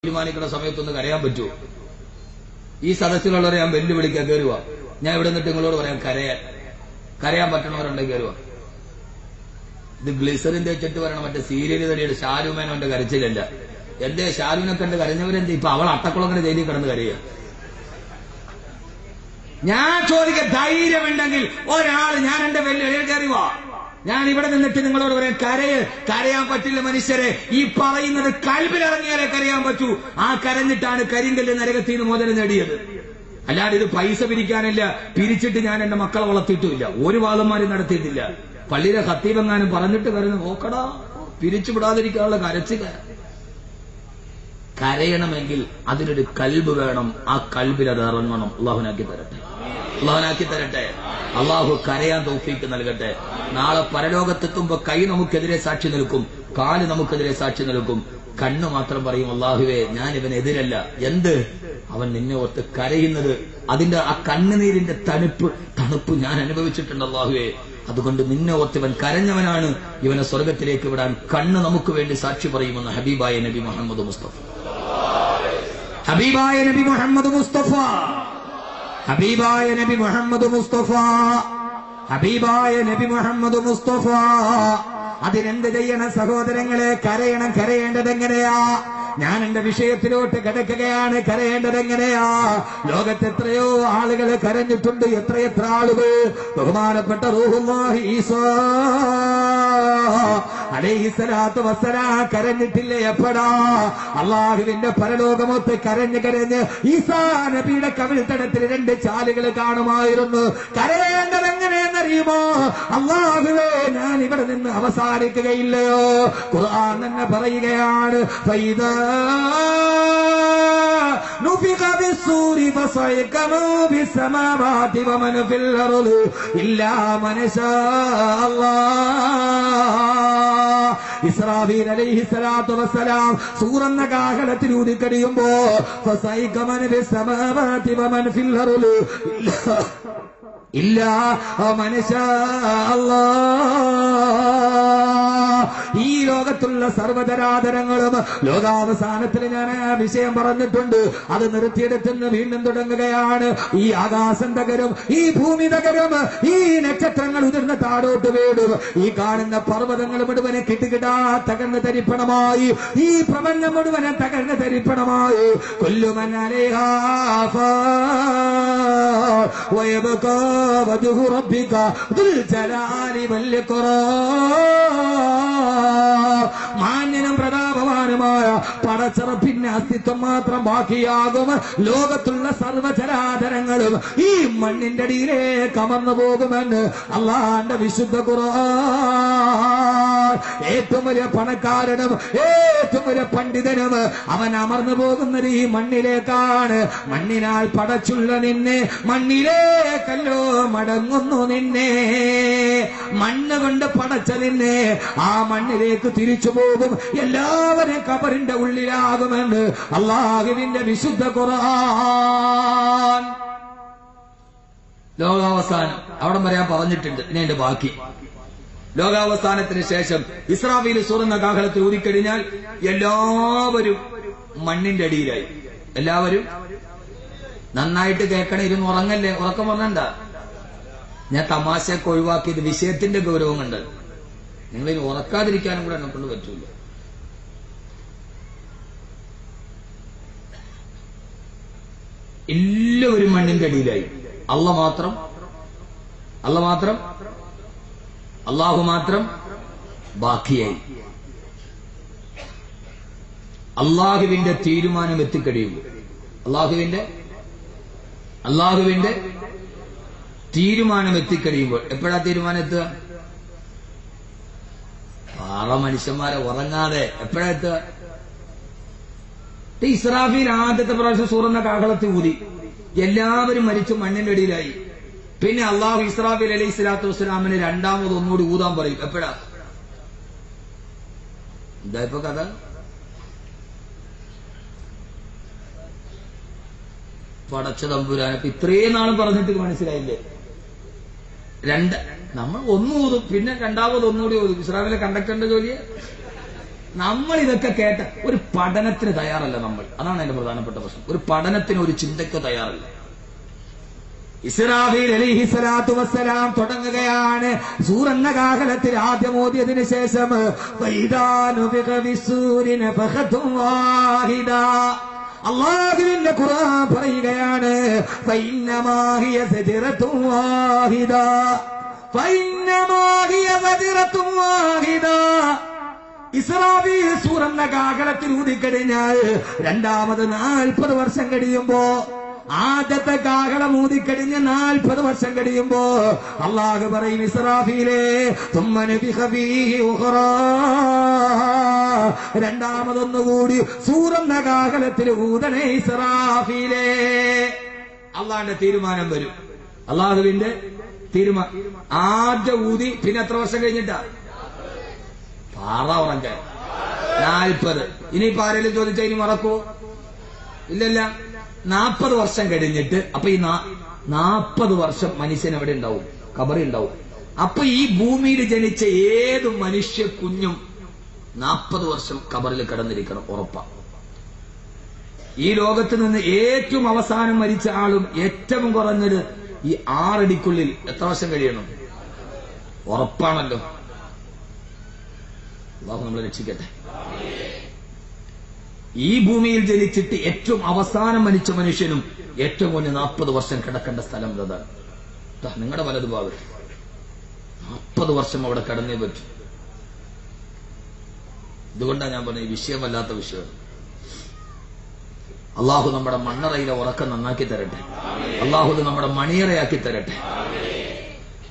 തീരുമാനിക്കുന്ന സമയത്തൊന്ന് കരയാൻ പറ്റുമോ? ഈ സദസ്സിലുള്ളവരെ ഞാൻ വെല്ലുവിളിക്കാൻ കയറുക. ഞാൻ ഇവിടെ നിന്നിട്ട് നിങ്ങളോട് പറയാം കരയാൻ പറ്റണവരുണ്ടെങ്കിൽ കയറുക. ഇത് ഗ്ലിസറിൻ തേച്ചിട്ട് വരണം. മറ്റേ സീരിയൽ തടിയുടെ ഷാരൂമേനോന്റെ കരച്ചിലല്ല. എന്റെ ഷാരൂനെ കണ്ട് കരഞ്ഞവരെന്ത് ഇപ്പൊ അവൾ അട്ടക്കുളങ്ങനെ ജയിലിൽ കിടന്ന് കരയുക. ഞാൻ ചോദിക്ക, ധൈര്യമുണ്ടെങ്കിൽ ഒരാൾ ഞാൻ എന്റെ വെല്ലുവിളിയിൽ കയറുക. ഞാൻ ഇവിടെ നിന്നിട്ട് നിങ്ങളോട് പറയാം കരയാൻ പറ്റില്ല മനുഷ്യരെ. ഈ പറയുന്നത് കൽബിലിറങ്ങിയാലേ കരയാൻ പറ്റൂ. ആ കരഞ്ഞിട്ടാണ് കരിങ്കല്ല് നരകത്തിൽ നിന്ന് മോചനം നേടിയത്. അല്ലാതെ ഇത് പൈസ പിരിക്കാനില്ല. പിരിച്ചിട്ട് ഞാൻ എന്റെ മക്കളെ വളർത്തിയിട്ടുമില്ല. ഒരു വാദന്മാരും നടത്തിയിട്ടില്ല. പള്ളിയിലെ ഖത്തീബെങ്ങാനും പറഞ്ഞിട്ട് കരുന്ന് നോക്കടാ, പിരിച്ചു വിടാതിരിക്കാനുള്ള കരച്ചില്ല. കരയണമെങ്കിൽ അതിനൊരു കൽബ് വേണം. ആ കൽബിൽ അത് ഇറങ്ങണം. അള്ളാഹുനാക്കി തരട്ടെ. അള്ളാഹു കരയാൻ തൗഫീക്ക് നൽകട്ടെ. നാളെ പരലോകത്തെത്തുമ്പോ കൈ നമുക്കെതിരെ സാക്ഷി നിൽക്കും, കാല് നമുക്കെതിരെ സാക്ഷി നിൽക്കും. കണ്ണ് മാത്രം പറയും, അള്ളാഹുവേ ഞാൻ ഇവനെതിരല്ല. എന്ത്? അവൻ നിന്നെ ഓർത്ത് കരയുന്നത്, അതിന്റെ ആ കണ്ണുനീരിന്റെ തണുപ്പ് ഞാൻ അനുഭവിച്ചിട്ടുണ്ട് അള്ളാഹുവേ. അതുകൊണ്ട് നിന്നെ ഓർത്ത് ഇവൻ കരഞ്ഞവനാണ്. ഇവനെ സ്വർഗത്തിലേക്ക് വിടാൻ കണ്ണ് നമുക്ക് വേണ്ടി സാക്ഷി പറയുമെന്ന് ഹബീബായ നബി മുഹമ്മദ് മുസ്തഫ. ഹബീബായ നബി മുഹമ്മദ് മുസ്തഫ. ഹബീബായ നബി മുഹമ്മദ് മുസ്തഫ. ഹബീബായ നബി മുഹമ്മദ് മുസ്തഫ. അതിനെന്ത് ചെയ്യണം സഹോദരങ്ങളെ? കരയേണ്ടത് എങ്ങനെയാ? ഞാൻ എന്റെ വിഷയത്തിലോട്ട് കിടക്കുകയാണ്. കരയേണ്ടത് എങ്ങനെയാ? ലോകത്ത് എത്രയോ ആളുകൾ കരഞ്ഞിട്ടുണ്ട്. എത്രയെത്ര ആളുകൾ. ബഹുമാനപ്പെട്ട റൂഹുല്ലാഹി ഈസാ അലൈഹിസ്സലാത്തു വസ്സലാം കരഞ്ഞിട്ടില്ലേ? എപ്പോഴാ? അള്ളാഹുവിന്റെ പരലോകമൊത്ത് കരഞ്ഞ് ഈസാ നബിയുടെ കവിൾത്തടത്തിൽ 2 ചാലുകൾ കാണുമായിരുന്നു. കരയേണ്ടത് എങ്ങനെയെന്നറിയുമോ? അള്ളാഹുവേ ഞാൻ ഇവിടെ നിന്ന് അവസാനിക്കുകയില്ലയോ? ഖുർആൻ തന്നെ പറയുകയാണ്, ഫൈദാ نفخ بالصور فصعق من في السماوات ومن في الأرض إلا من شاء الله. ഇസ്രാഫീൽ അലൈഹിസ്സലാത്തു വസ്സലാം സൂറന്ന കാഹളത്തിൽ ഊതിക്കടിയുമ്പോ ഫസൈക മൻ ഫിസ് സമാവാതി വമൻ ഫിൽ അർളി ഇല്ലാ മൻ ശാ അല്ലാഹ്. ഈ ലോകത്തുള്ള സർവ്വചരാചരങ്ങളും ലോകാവസാനത്തിൽ ഞാൻ ആ വിഷയം പറഞ്ഞിട്ടുണ്ട്. അത് നിർത്തിയെടുത്തുനിന്ന് വീണ്ടും തുടങ്ങുകയാണ്. ഈ ആകാശം തകരും, ഈ ഭൂമി തകരും, ഈ നക്ഷത്രങ്ങൾ ഉതിർന്ന് താഴോട്ട് വീടും, ഈ കാണുന്ന പർവ്വതങ്ങൾ മുഴുവനെ കിട്ടുകിടാ തകർന്ന് തരിപ്പണമായി, ഈ പ്രപഞ്ചം മുഴുവനെ തകർന്ന് തരിപ്പണമായി. കുല്ലുമൻ അലൈഹാ ഫാൻ വയബ്കാ വജ്ഹു റബ്ബിക ദുൽ ജലാലി വൽ ഇക്റാം. മാന്യനും പ്രതാപവാനുമായ പടച്ചറപ്പിന്റെ അസ്തിത്വം മാത്രം ബാക്കിയാകും. ലോകത്തുള്ള സർവ്വചരാചരങ്ങളും ഈ മണ്ണിന്റെ അടിയിലേക്ക് അമർന്നു പോകുമെന്ന് അള്ളാന്റെ വിശുദ്ധ ഖുർആൻ. ഏറ്റവും വലിയ പണക്കാരനും ഏറ്റവും വലിയ പണ്ഡിതനും അവൻ അമർന്നു പോകുന്നത് ഈ മണ്ണിലേക്കാണ്. മണ്ണിനാൽ പടച്ചുള്ള നിന്നെ മണ്ണിലേക്കല്ലോ മടങ്ങുന്നു നിന്നെ. മണ്ണ് കൊണ്ട് പടച്ച നിന്നെ ആ മണ്ണിലേക്ക് തിരിച്ചു പോകും. എല്ലാവരും ഖബറിന്റെ ഉള്ളിലാകുമെന്ന് അല്ലാഹുവിന്റെ വിശുദ്ധ ഖുർആൻ. ലോകാവസാനം അവിടെ വരെ പറഞ്ഞിട്ടുണ്ട്. ഇനി എന്റെ ബാക്കി ലോകാവസാനത്തിന് ശേഷം ഇസ്രാഫീൽ സൂറന്ന കാഹളത്തിൽ ഊതിക്കഴിഞ്ഞാൽ എല്ലാവരും മണ്ണിന്റെ അടിയിലായി. എല്ലാവരും നന്നായിട്ട് കേൾക്കണേ, ഇരുന്ന് ഉറങ്ങല്ലേ, ഉറക്കം പറഞ്ഞണ്ട. ഞാൻ തമാശയൊക്കെ ഒഴിവാക്കിയത് വിഷയത്തിന്റെ ഗൗരവം കണ്ട്. നിങ്ങളിനി ഉറക്കാതിരിക്കാനും കൂടെ എന്നെ കൊണ്ട് പറ്റൂല. എല്ലാവരും മണ്ണിന്റെ അടിയിലായി. അള്ളാഹു മാത്രം ബാക്കിയായി. അള്ളാഹുവിന്റെ തീരുമാനം എത്തിക്കഴിയുമ്പോൾ, അള്ളാഹുവിന്റെ തീരുമാനം എത്തിക്കഴിയുമ്പോൾ, എപ്പോഴാ തീരുമാനം എത്തുക? മനുഷ്യന്മാരെ ഉറങ്ങാതെ എപ്പോഴാ എത്തുക? ഇസ്രാഫീൽ ആദ്യത്തെ പ്രാവശ്യം സൂറന്ന കാഹളത്തിൽ ഊതി, എല്ലാവരും മരിച്ചു മണ്ണിന്റെ അടിയിലായി. പിന്നെ അള്ളാഹു ഇസ്രാഫീൽ അലൈഹി സ്വലാത്തു വസ്സലാമിന് രണ്ടാമത് ഒന്നുകൂടി ഊതാൻ പറയും. എപ്പോഴാ? എന്താ ഇപ്പൊ കഥ? പടച്ച തമ്പുരാൻ. അപ്പൊ ഇത്രയും നാളും പറഞ്ഞിട്ട് മനസ്സിലായില്ലേ? നമ്മൾ ഒന്ന് ഊതും, പിന്നെ രണ്ടാമത് ഒന്നുകൂടി ഊതും. ഇസ്രാഫീലെ കണ്ടക്ടറിന്റെ ജോലിയെ നമ്മൾ ഇതൊക്കെ കേട്ട ഒരു പഠനത്തിന് തയ്യാറല്ല നമ്മൾ. അതാണ് അതിന്റെ പ്രധാനപ്പെട്ട പ്രശ്നം. ഒരു പഠനത്തിന്, ഒരു ചിന്തയ്ക്കോ തയ്യാറല്ല. ഇസ്രാഫീൽ അലൈഹിസ്സലാത്തു വസ്സലാം തുടങ്ങുകയാണ് സൂറന്ന കാഹളത്തിൽ ആദ്യം ഓതിയതിനു ശേഷം അല്ലാഹുവിന്റെ ഖുർആൻ പറയുകയാണ് ഇസ്രാഫീൽ സൂറന്ന കാഹളത്തിൽ ഊതിക്കഴിഞ്ഞാൽ രണ്ടാമത് 40 വർഷം കഴിയുമ്പോ, ആദ്യത്തെ കാഹളം ഊതിക്കഴിഞ്ഞ് 40 വർഷം കഴിയുമ്പോ അല്ലാഹു പറയും ഇസ്രാഫീലേ രണ്ടാമതൊന്നുകൂടി സൂറന്ന കാഹളത്തിൽ ഊതണേ ഇസ്രാഫീലേ. അള്ളാന്റെ തീരുമാനം വരും. അള്ളാഹുവിന്റെ തീരുമാനം. ആദ്യ ഊതി പിന്നെ എത്ര വർഷം കഴിഞ്ഞിട്ടാ? പാറ ഉറങ്ക 40. ഇനിയിപ്പോ ആരെങ്കിലും ചോദിച്ചാൽ ഇനി മറക്കോ? ഇല്ലല്ല. 40 വർഷം കഴിഞ്ഞിട്ട്, അപ്പൊ ഈ 40 വർഷം മനുഷ്യൻ എവിടെ ഉണ്ടാവും? ഖബറിൽ ഉണ്ടാവും. അപ്പൊ ഈ ഭൂമിയിൽ ജനിച്ച ഏത് മനുഷ്യ കുഞ്ഞും 40 വർഷം ഖബറിൽ കിടന്നിരിക്കണം, ഉറപ്പാ. ഈ ലോകത്ത് നിന്ന് ഏറ്റവും അവസാനം മരിച്ച ആളും ഏറ്റവും കുറഞ്ഞത് ഈ 6 അടിക്കുള്ളിൽ എത്ര വർഷം കഴിയണം? ഉറപ്പാണല്ലോ. അല്ലാഹു നമ്മളെ രക്ഷിക്കട്ടെ. ഈ ഭൂമിയിൽ ജനിച്ചിട്ട് ഏറ്റവും അവസാനം മരിച്ച മനുഷ്യനും ഏറ്റവും കുറഞ്ഞ 40 വർഷം കിടക്കേണ്ട സ്ഥലം അതാണ്. നിങ്ങളുടെ വലതു ഭാഗത്ത് 40 വർഷം അവിടെ കിടന്നേ പറ്റും. ഇതുകൊണ്ടാണ് ഞാൻ പറഞ്ഞത് ഈ വിഷയമല്ലാത്ത വിഷയം. അള്ളാഹു നമ്മുടെ മണ്ണറയിലെ ഉറക്കം നന്നാക്കി തരട്ടെ. അള്ളാഹു നമ്മുടെ മണിയറയാക്കി തരട്ടെ.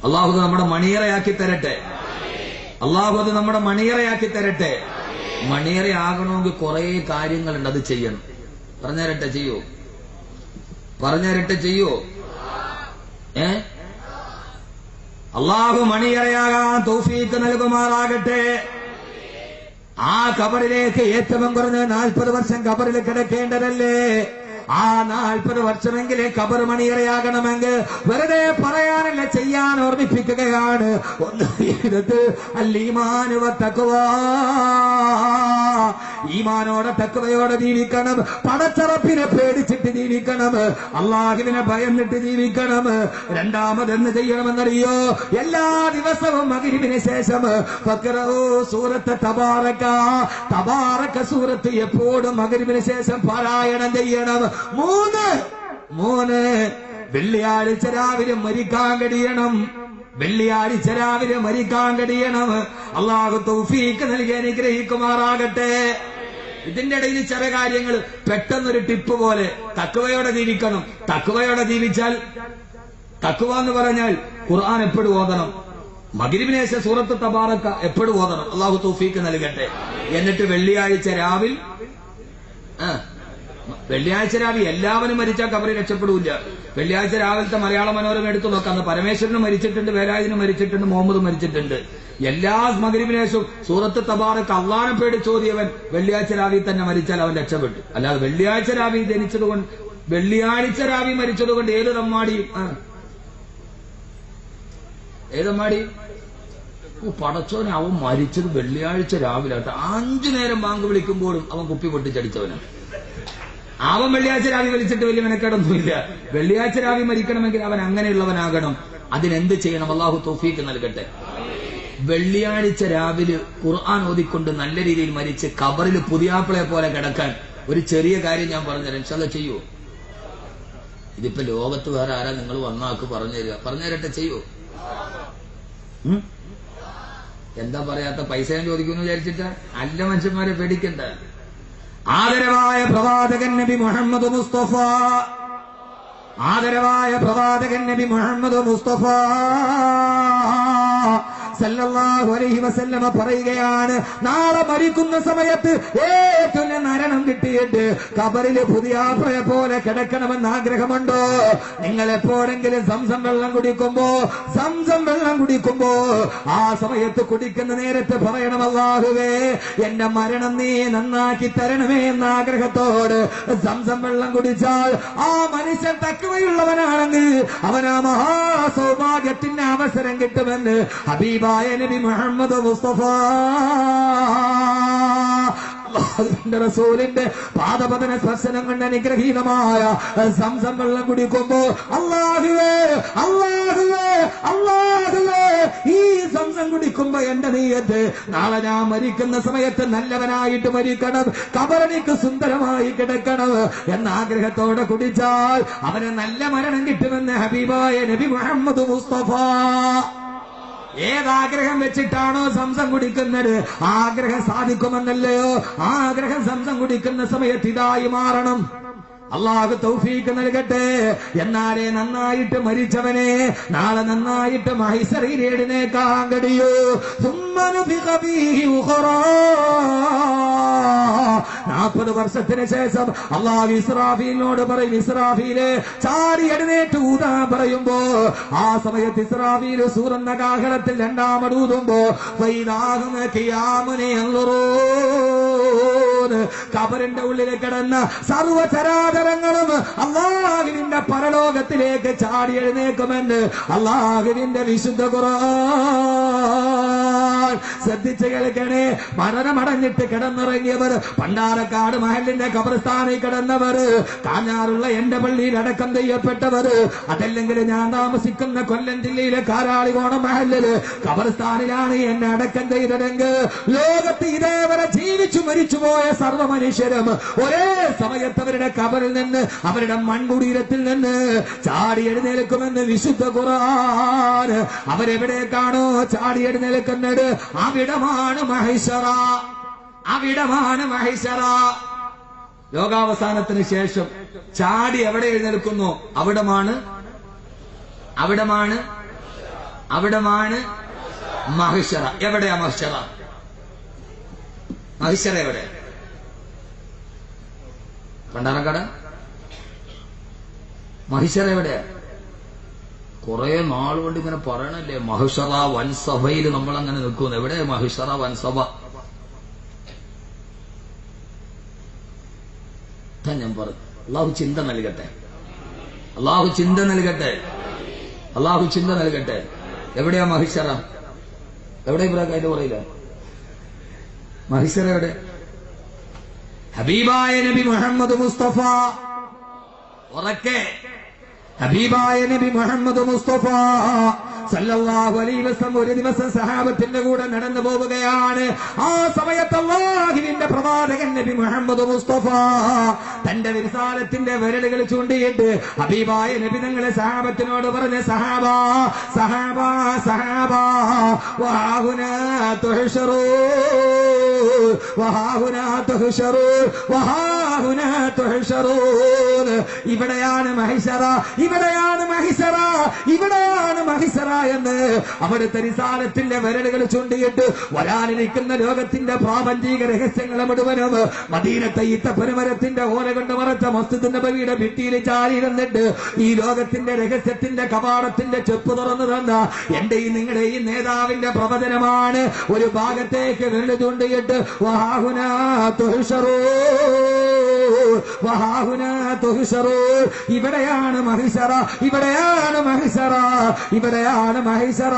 അള്ളാഹു നമ്മുടെ മണിയറയാക്കി തരട്ടെ. അള്ളാഹു നമ്മുടെ മണിയറയാക്കി തരട്ടെ. മണിയറയാകണമെങ്കിൽ കുറെ കാര്യങ്ങളുണ്ട്, അത് ചെയ്യണം. പറഞ്ഞുതരട്ടെ, ചെയ്യോ? പറഞ്ഞുതരട്ടെ, ചെയ്യോ? അള്ളാഹു മണിയറയാകാൻ തൗഫീഖ് നൽകുമാറാകട്ടെ. ആ ഖബറിലേക്ക് ഏറ്റവും കുറഞ്ഞ 40 വർഷം ഖബറിൽ കിടക്കേണ്ടതല്ലേ? ആ 40 വർഷമെങ്കിലും ഖബർ മണിയറയാകണമെങ്കിൽ വെറുതെ പറയാനല്ല, ചെയ്യാൻ ഓർമ്മിപ്പിക്കുകയാണ്. ഒന്ന് അല്ലീമാൻ വത്തഖ്വാ, ഈമാനോടെ തഖ്വയോടെ ജീവിക്കണം. പടച്ചറപ്പിനെ പേടിച്ചിട്ട് ജീവിക്കണം. അള്ളാഹുവിനെ ഭയന്നിട്ട് ജീവിക്കണം. രണ്ടാമതെന്ന് ചെയ്യണമെന്നറിയോ? എല്ലാ ദിവസവും മഗ്‌രിബിന് ശേഷം ഫഖ്റഊ സൂറത്ത് തബാറക സൂറത്ത് എപ്പോഴും മഗ്‌രിബിന് ശേഷം പാരായണം ചെയ്യണം. 3 വെള്ളിയാഴ്ച രാവിലെ മരിക്കാൻ കഴിയണം. വെള്ളിയാഴ്ച രാവിലെ മരിക്കാൻ കഴിയണം. അള്ളാഹു തൗഫീഖ് നൽകി അനുഗ്രഹിക്കുമാറാകട്ടെ. ഇതിന്റെ ഇടയിൽ ചില കാര്യങ്ങൾ പെട്ടെന്നൊരു ടിപ്പ് പോലെ തഖ്വയോടെ ജീവിക്കണം. തഖ്വയോടെ ജീവിച്ചാൽ, തഖ്വ എന്ന് പറഞ്ഞാൽ ഖുർആൻ എപ്പോഴും ഓതണം. മഗ്‌രിബിന് ശേഷം സൂറത്ത് തബാറക എപ്പോഴും ഓതണം. അള്ളാഹു തൗഫീഖ് നൽകട്ടെ. എന്നിട്ട് വെള്ളിയാഴ്ച രാവിലെ എല്ലാവരും മരിച്ചാൽ ഖബറിൽ രക്ഷപ്പെടില്ല. വെള്ളിയാഴ്ച രാവിലത്തെ മലയാള മനോരമ എടുത്തു നോക്കാം. അന്ന് പരമേശ്വരനും മരിച്ചിട്ടുണ്ട്, വേലായുധനും മരിച്ചിട്ടുണ്ട്, മുഹമ്മദും മരിച്ചിട്ടുണ്ട്. എല്ലാ മഗ്‌രിബിന് ശേഷം സൂറത്ത് തബാറക അള്ളാനെ പേടിച്ച് ഓതിയവൻ വെള്ളിയാഴ്ച രാവിലെ തന്നെ മരിച്ചാൽ അവൻ രക്ഷപ്പെട്ടു. അല്ലാതെ വെള്ളിയാഴ്ച രാവിലെ ജനിച്ചതുകൊണ്ട്, വെള്ളിയാഴ്ച രാവിലെ മരിച്ചതുകൊണ്ട് ഏതമ്മാടി പടച്ചോനെ, അവൻ മരിച്ചത് വെള്ളിയാഴ്ച രാവിലെ. 5 നേരം ബാങ്ക് വിളിക്കുമ്പോഴും അവൻ കുപ്പി പൊട്ടിച്ചടിച്ചവനാണ്. അവൻ വെള്ളിയാഴ്ച രാവിലെ വലിച്ചിട്ട് വലിയ മെനക്കേടൊന്നുമില്ല. വെള്ളിയാഴ്ച രാവിലെ മരിക്കണമെങ്കിൽ അവൻ അങ്ങനെയുള്ളവനാകണം. അതിനെന്ത് ചെയ്യണം? അള്ളാഹു തൗഫീഖ് നൽകട്ടെ. വെള്ളിയാഴ്ച രാവിലെ ഖുർആൻ ഓതിക്കൊണ്ട് നല്ല രീതിയിൽ മരിച്ച് ഖബറിൽ പുതിയാപ്പിളയെ പോലെ കിടക്കാൻ ഒരു ചെറിയ കാര്യം ഞാൻ പറഞ്ഞുതരാം. ഇൻഷാ അല്ലാഹ് ചെയ്യൂ? ഇതിപ്പോ ലോകത്ത് വേറെ ആരാ നിങ്ങൾ വന്നാക്ക് പറഞ്ഞുതരിക? പറഞ്ഞുതരട്ടെ, ചെയ്യൂ? എന്താ പറയാത്ത? പൈസ ഞാൻ ചോദിക്കുന്നു വിചാരിച്ചിട്ടാ? അല്ല, മനുഷ്യന്മാരെ പേടിക്കണ്ട. ആദരവായ പ്രവാചകൻ നബി മുഹമ്മദ് മുസ്തഫ, ആദരവായ പ്രവാചകൻ നബി മുഹമ്മദ് മുസ്തഫ സല്ലല്ലാഹു അലൈഹി വസല്ലമ പറയുകയാണ്, നാളെ മരിക്കുന്ന സമയത്ത് ഏറ്റവും മരണം കിട്ടിയിട്ട് ഖബറിലെ പുതിയാപ്ലയെ പോലെ കിടക്കണമെന്ന് ആഗ്രഹമുണ്ടോ? നിങ്ങൾ എപ്പോഴെങ്കിലും സംസം വെള്ളം കുടിക്കുമ്പോ ആ സമയത്ത് കുടിക്കുന്ന നേരത്തെ പറയണം, അല്ലാഹുവേ എന്റെ മരണം നീ നന്നാക്കി തരണമേ എന്ന ആഗ്രഹത്തോട് സംസം വെള്ളം കുടിച്ചാൽ ആ മനുഷ്യൻ തഖ്വയുള്ളവനാണെങ്കിൽ അവനാ മഹാസൗഭാഗ്യത്തിന് അവസരം കിട്ടുമെന്ന് ഹബീബായ നബി മുഹമ്മദ് മുസ്തഫ അള്ളാഹുവിന്റെ റസൂലിന്റെ പാദപതന സ്പർശനം കൊണ്ട് അനുഗ്രഹീതമായ സംസം വെള്ളം കുടിക്കുമ്പോ അല്ലാഹുവേ അല്ലാഹുവേ അല്ലാഹുവേ, ഈ സംസം കുടിക്കുമ്പോ എന്റെ നീയത്ത് നാളെ ഞാൻ മരിക്കുന്ന സമയത്ത് നല്ലവനായിട്ട് മരിക്കണം, ഖബറെനിക്ക് സുന്ദരമായി കിടക്കണം എന്ന ആഗ്രഹത്തോടെ കുടിച്ചാൽ അവന് നല്ല മരണം കിട്ടുമെന്ന് ഹബീബായ നബി മുഹമ്മദ് മുസ്തഫ. ഏതാഗ്രഹം വെച്ചിട്ടാണോ സംസം കുടിക്കുന്നത് ആഗ്രഹം സാധിക്കുമെന്നല്ലയോ? ആഗ്രഹം സംസം കുടിക്കുന്ന സമയത്ത് ഇതായി മാറണം. അള്ളാഹു തൗഫീഖ് നൽകട്ടെ. എന്നാലേ നന്നായിട്ട് മരിച്ചവനെ നാളെ നന്നായിട്ട് മഹ്ശറിൽ എഴുന്നേൽക്കാൻ കഴിയൂ. 40 വർഷത്തിന് ശേഷം അള്ളാഹു ഇസ്രാഫീലിനോട് പറയും, ഇസ്രാഫീലെ ചാടി എഴുന്നേറ്റ് ഊതാൻ പറയുമ്പോ ആ സമയത്ത് ഇസ്രാഫീൽ സൂറന്ന കാഹളത്തിൽ രണ്ടാമടൂതുമ്പോ ഖബറിന്റെ ഉള്ളിൽ കിടന്ന സർവചരാചരങ്ങളും അല്ലാഹുവിന്റെ പരലോകത്തിലേക്ക് ചാടി എഴുന്നേക്കുമെന്ന് അല്ലാഹുവിന്റെ വിശുദ്ധ ഖുർആൻ. ശ്രദ്ധിച്ച് കേൾക്കണേ. മരണമടഞ്ഞിട്ട് കിടന്നിറങ്ങിയവർ, പണ്ടാരക്കാട് മഹലിന്റെ ഖബർസ്ഥാനിൽ കിടന്നവർ, കാഞ്ഞാറുള്ള എന്റെ പള്ളിയിൽ അടക്കം ചെയ്യപ്പെട്ടവർ, അതല്ലെങ്കിൽ ഞാൻ താമസിക്കുന്ന കൊല്ലം ജില്ലയിലെ കാരാളികോണം മഹലില് ഖബർസ്ഥാനിലാണ് എന്നെ അടക്കം ചെയ്തതെങ്കിൽ ലോകത്ത് ഇതേവരെ ജീവിച്ചു മരിച്ചുപോയ സർവ്വ മനുഷ്യരും ഒരേ സമയത്ത് അവരുടെ ഖബറിൽ നിന്ന്, അവരുടെ മൺകുടീരത്തിൽ നിന്ന് ചാടി എഴുന്നേൽക്കുമെന്ന് വിശുദ്ധ ഖുർആൻ. അവരെവിടേക്കാണോ ചാടി എഴുന്നേൽക്കുന്നത് അവിടമാണ് മഹ്ശറ. അവിടമാണ് മഹ്ശറ. ലോകാവസാനത്തിന് ശേഷം ചാടി എവിടെ എഴുന്നേൽക്കുന്നു അവിടമാണ് മഹ്ശറ. എവിടെയാ മഹ്ശറ? മഹ്ശറ എവിടെ? പണ്ടാരക്കാട് മഹ്ശറ എവിടെയാ? കുറെ നാൾ കൊണ്ട് ഇങ്ങനെ പറയണല്ലേ മഹ്ശറ വൻസഭയിൽ നമ്മളങ്ങനെ നിൽക്കുന്നു. എവിടെ മഹ്ശറ വൻസഭ? ഞാൻ പറഞ്ഞു, അള്ളാഹു ചിന്ത നൽകട്ടെ, അള്ളാഹു ചിന്ത നൽകട്ടെ, അള്ളാഹു ചിന്ത നൽകട്ടെ. എവിടെയാ മഹ്ശറ? എവിടെ ഇബ്രാഹിം അതിന്റെ പറയില്ല മഹ്ശറ എവിടെ? ഹബീബായ നബി മുഹമ്മദ് മുസ്തഫ, ഉറക്കെ ഹബീബായ നബി മുഹമ്മദ് മുസ്തഫ സല്ലല്ലാഹു അലൈഹി വസല്ലം ഒരു ദിവസം സഹാബത്തിന്റെ കൂടെ നടന്നു പോവുകയാണ്. ആ സമയത്ത് അല്ലാഹുവിന്റെ പ്രവാചകൻ നബി മുഹമ്മദ് മുസ്തഫ തന്റെ വിരസാലത്തിന്റെ വിരലുകൾ ചൂണ്ടിയിട്ട് ഹബീബായ നബി തങ്ങളെ സഹാബത്തിനോട് പറഞ്ഞ, സഹാബാ സഹാബാ സഹാബാ വഹാഹുനാ തുഹ്ശറൂ വഹാഹുനാ തുഹ്ശറൂ വഹാഹുനാ തുഹ്ശറൂ. ഇവിടെയാണ് മഹ്ശറ, ഇവിടെയാണ് മഹ്ശറ, ഇവിടെയാണ് മഹ്ശറ എന്ന് അവിടുത്തെ റിസാലത്തിന്റെ വിരലുകൾ ചൂണ്ടിയിട്ട് വരാനിരിക്കുന്ന ലോകത്തിന്റെ പ്രാപഞ്ചിക രഹസ്യങ്ങളെ മുഴുവനും മദീനത്തെ ഈത്തപ്പനമരത്തിന്റെ ഓല കൊണ്ട് മറച്ച മസ്ജിദ് നബവിയുടെ ഭിത്തിയിൽ ചാരിയിരുന്നിട്ട് ഈ ലോകത്തിന്റെ രഹസ്യത്തിന്റെ കവാടത്തിന്റെ ചെപ്പ് തുറന്നു തന്ന എന്റെയും നിങ്ങളുടെയും നേതാവിന്റെ പ്രവചനമാണ്. ഒരു ഭാഗത്തേക്ക് വിരൽ ചൂണ്ടിയിട്ട് വഹാഹുനാ തുഹ്ശറൂ വഹാഹുനാ തുഹ്ശറൂ. ഇവിടെയാണ് മഹ്ശറ, ഇവിടെയാണ് മഹ്ശറ, ഇവിടെയാണ് മഹ്ശറ.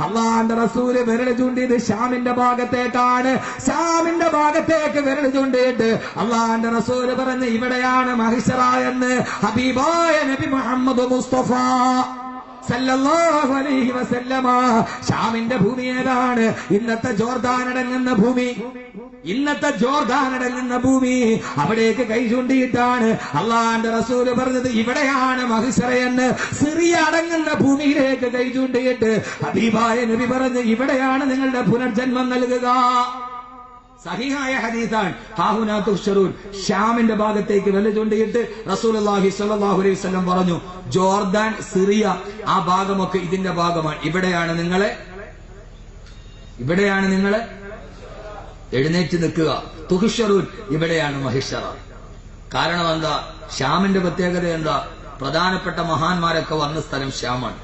അല്ലാഹുവിന്റെ റസൂല് വിരൽ ചൂണ്ടിയത് ഷാമിന്റെ ഭാഗത്തേക്കാണ്. ഷാമിന്റെ ഭാഗത്തേക്ക് വിരൽ ചൂണ്ടിയിട്ട് അല്ലാഹുവിന്റെ റസൂല് പറഞ്ഞു, ഇവിടെയാണ് മഹ്ശറ എന്ന് ഹബീബായ നബി മുഹമ്മദ് മുസ്തഫ സല്ലല്ലാഹു അലൈഹി വസല്ലമ. ഷാമിന്റെ ഭൂമി ഏതാണ്? ഇന്നത്തെ ജോർദാൻ അടങ്ങുന്ന ഭൂമി, ഇന്നത്തെ ജോർദാൻ അടങ്ങുന്ന ഭൂമി. അവിടേക്ക് കൈ ചൂണ്ടിയിട്ടാണ് അള്ളാന്റെ റസൂല് പറഞ്ഞത്, ഇവിടെയാണ് മഹ്ശറയെന്ന്. സിറിയ അടങ്ങുന്ന ഭൂമിയിലേക്ക് കൈ ചൂണ്ടിയിട്ട് ഹബീബായ നബി പറഞ്ഞ്, ഇവിടെയാണ് നിങ്ങളുടെ പുനർജന്മം നൽകുക. സഹിഹായ ഹദീസാണ്. ഹാഹുനാ തുഹ്ശറൂൻ. ഷാമിന്റെ ഭാഗത്തേക്ക് വിരൽ ചൂണ്ടിയിട്ട് റസൂലുള്ളാഹി സ്വല്ലല്ലാഹു അലൈഹി വസല്ലം പറഞ്ഞു, ജോർദാൻ, സിറിയ ആ ഭാഗമൊക്കെ ഇതിന്റെ ഭാഗമാണ്. ഇവിടെയാണ് നിങ്ങളെ എഴുന്നേറ്റ് നിൽക്കുക. തുഹ്ശറൂൻ, ഇവിടെയാണ് മഹ്ശറ. കാരണം എന്താ? ഷാമിന്റെ പ്രത്യേകത എന്താ? പ്രധാനപ്പെട്ട മഹാന്മാരൊക്കെ വന്ന സ്ഥലം ഷാമാണ്.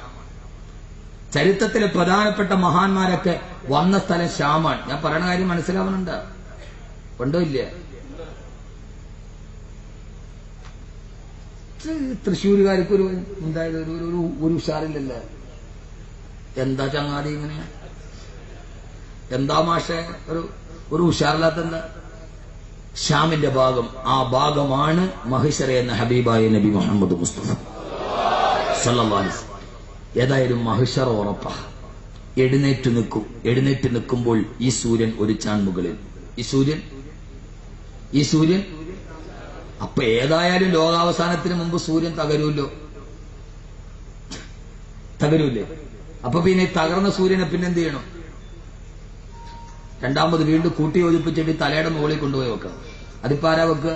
ചരിത്രത്തിലെ പ്രധാനപ്പെട്ട മഹാന്മാരൊക്കെ വന്ന സ്ഥലം ഷാമാണ്. ഞാൻ പറയുന്ന കാര്യം മനസ്സിലാവുന്നുണ്ട്? ഉണ്ടോ ഇല്ല? തൃശ്ശൂരുകാർക്ക് ഉണ്ടായത് ഒരു ഉഷാറില്ലല്ലേ? എന്താ ചങ്ങാതി ഇങ്ങനെ? എന്താ മാഷെ ഒരു ഉഷാറില്ലാത്ത? എന്താ ഷാമിന്റെ ഭാഗം. ആ ഭാഗമാണ് മഹിശറ എന്ന ഹബീബായ നബി മുഹമ്മദ് മുസ്തഫ സല്ലല്ലാഹു അലൈഹി വസല്ലം. ഏതായാലും മഹിശറ ഉറപ്പാ. എഴുന്നേറ്റ് നിൽക്കുമ്പോൾ ഈ സൂര്യൻ ഒരു ചാൺമുകളിൽ, ഈ സൂര്യൻ അപ്പൊ ഏതായാലും ലോകാവസാനത്തിന് മുമ്പ് സൂര്യൻ തകരൂലേ? അപ്പൊ പിന്നെ തകർന്ന സൂര്യനെ പിന്നെന്ത് ചെയ്യണം? രണ്ടാമത് വീണ്ടും കൂട്ടി യോജിപ്പിച്ചിട്ട് തലയുടെ മുകളിൽ കൊണ്ടുപോയി വെക്കാം. അതിപ്പോ ആരാ വെക്കുക?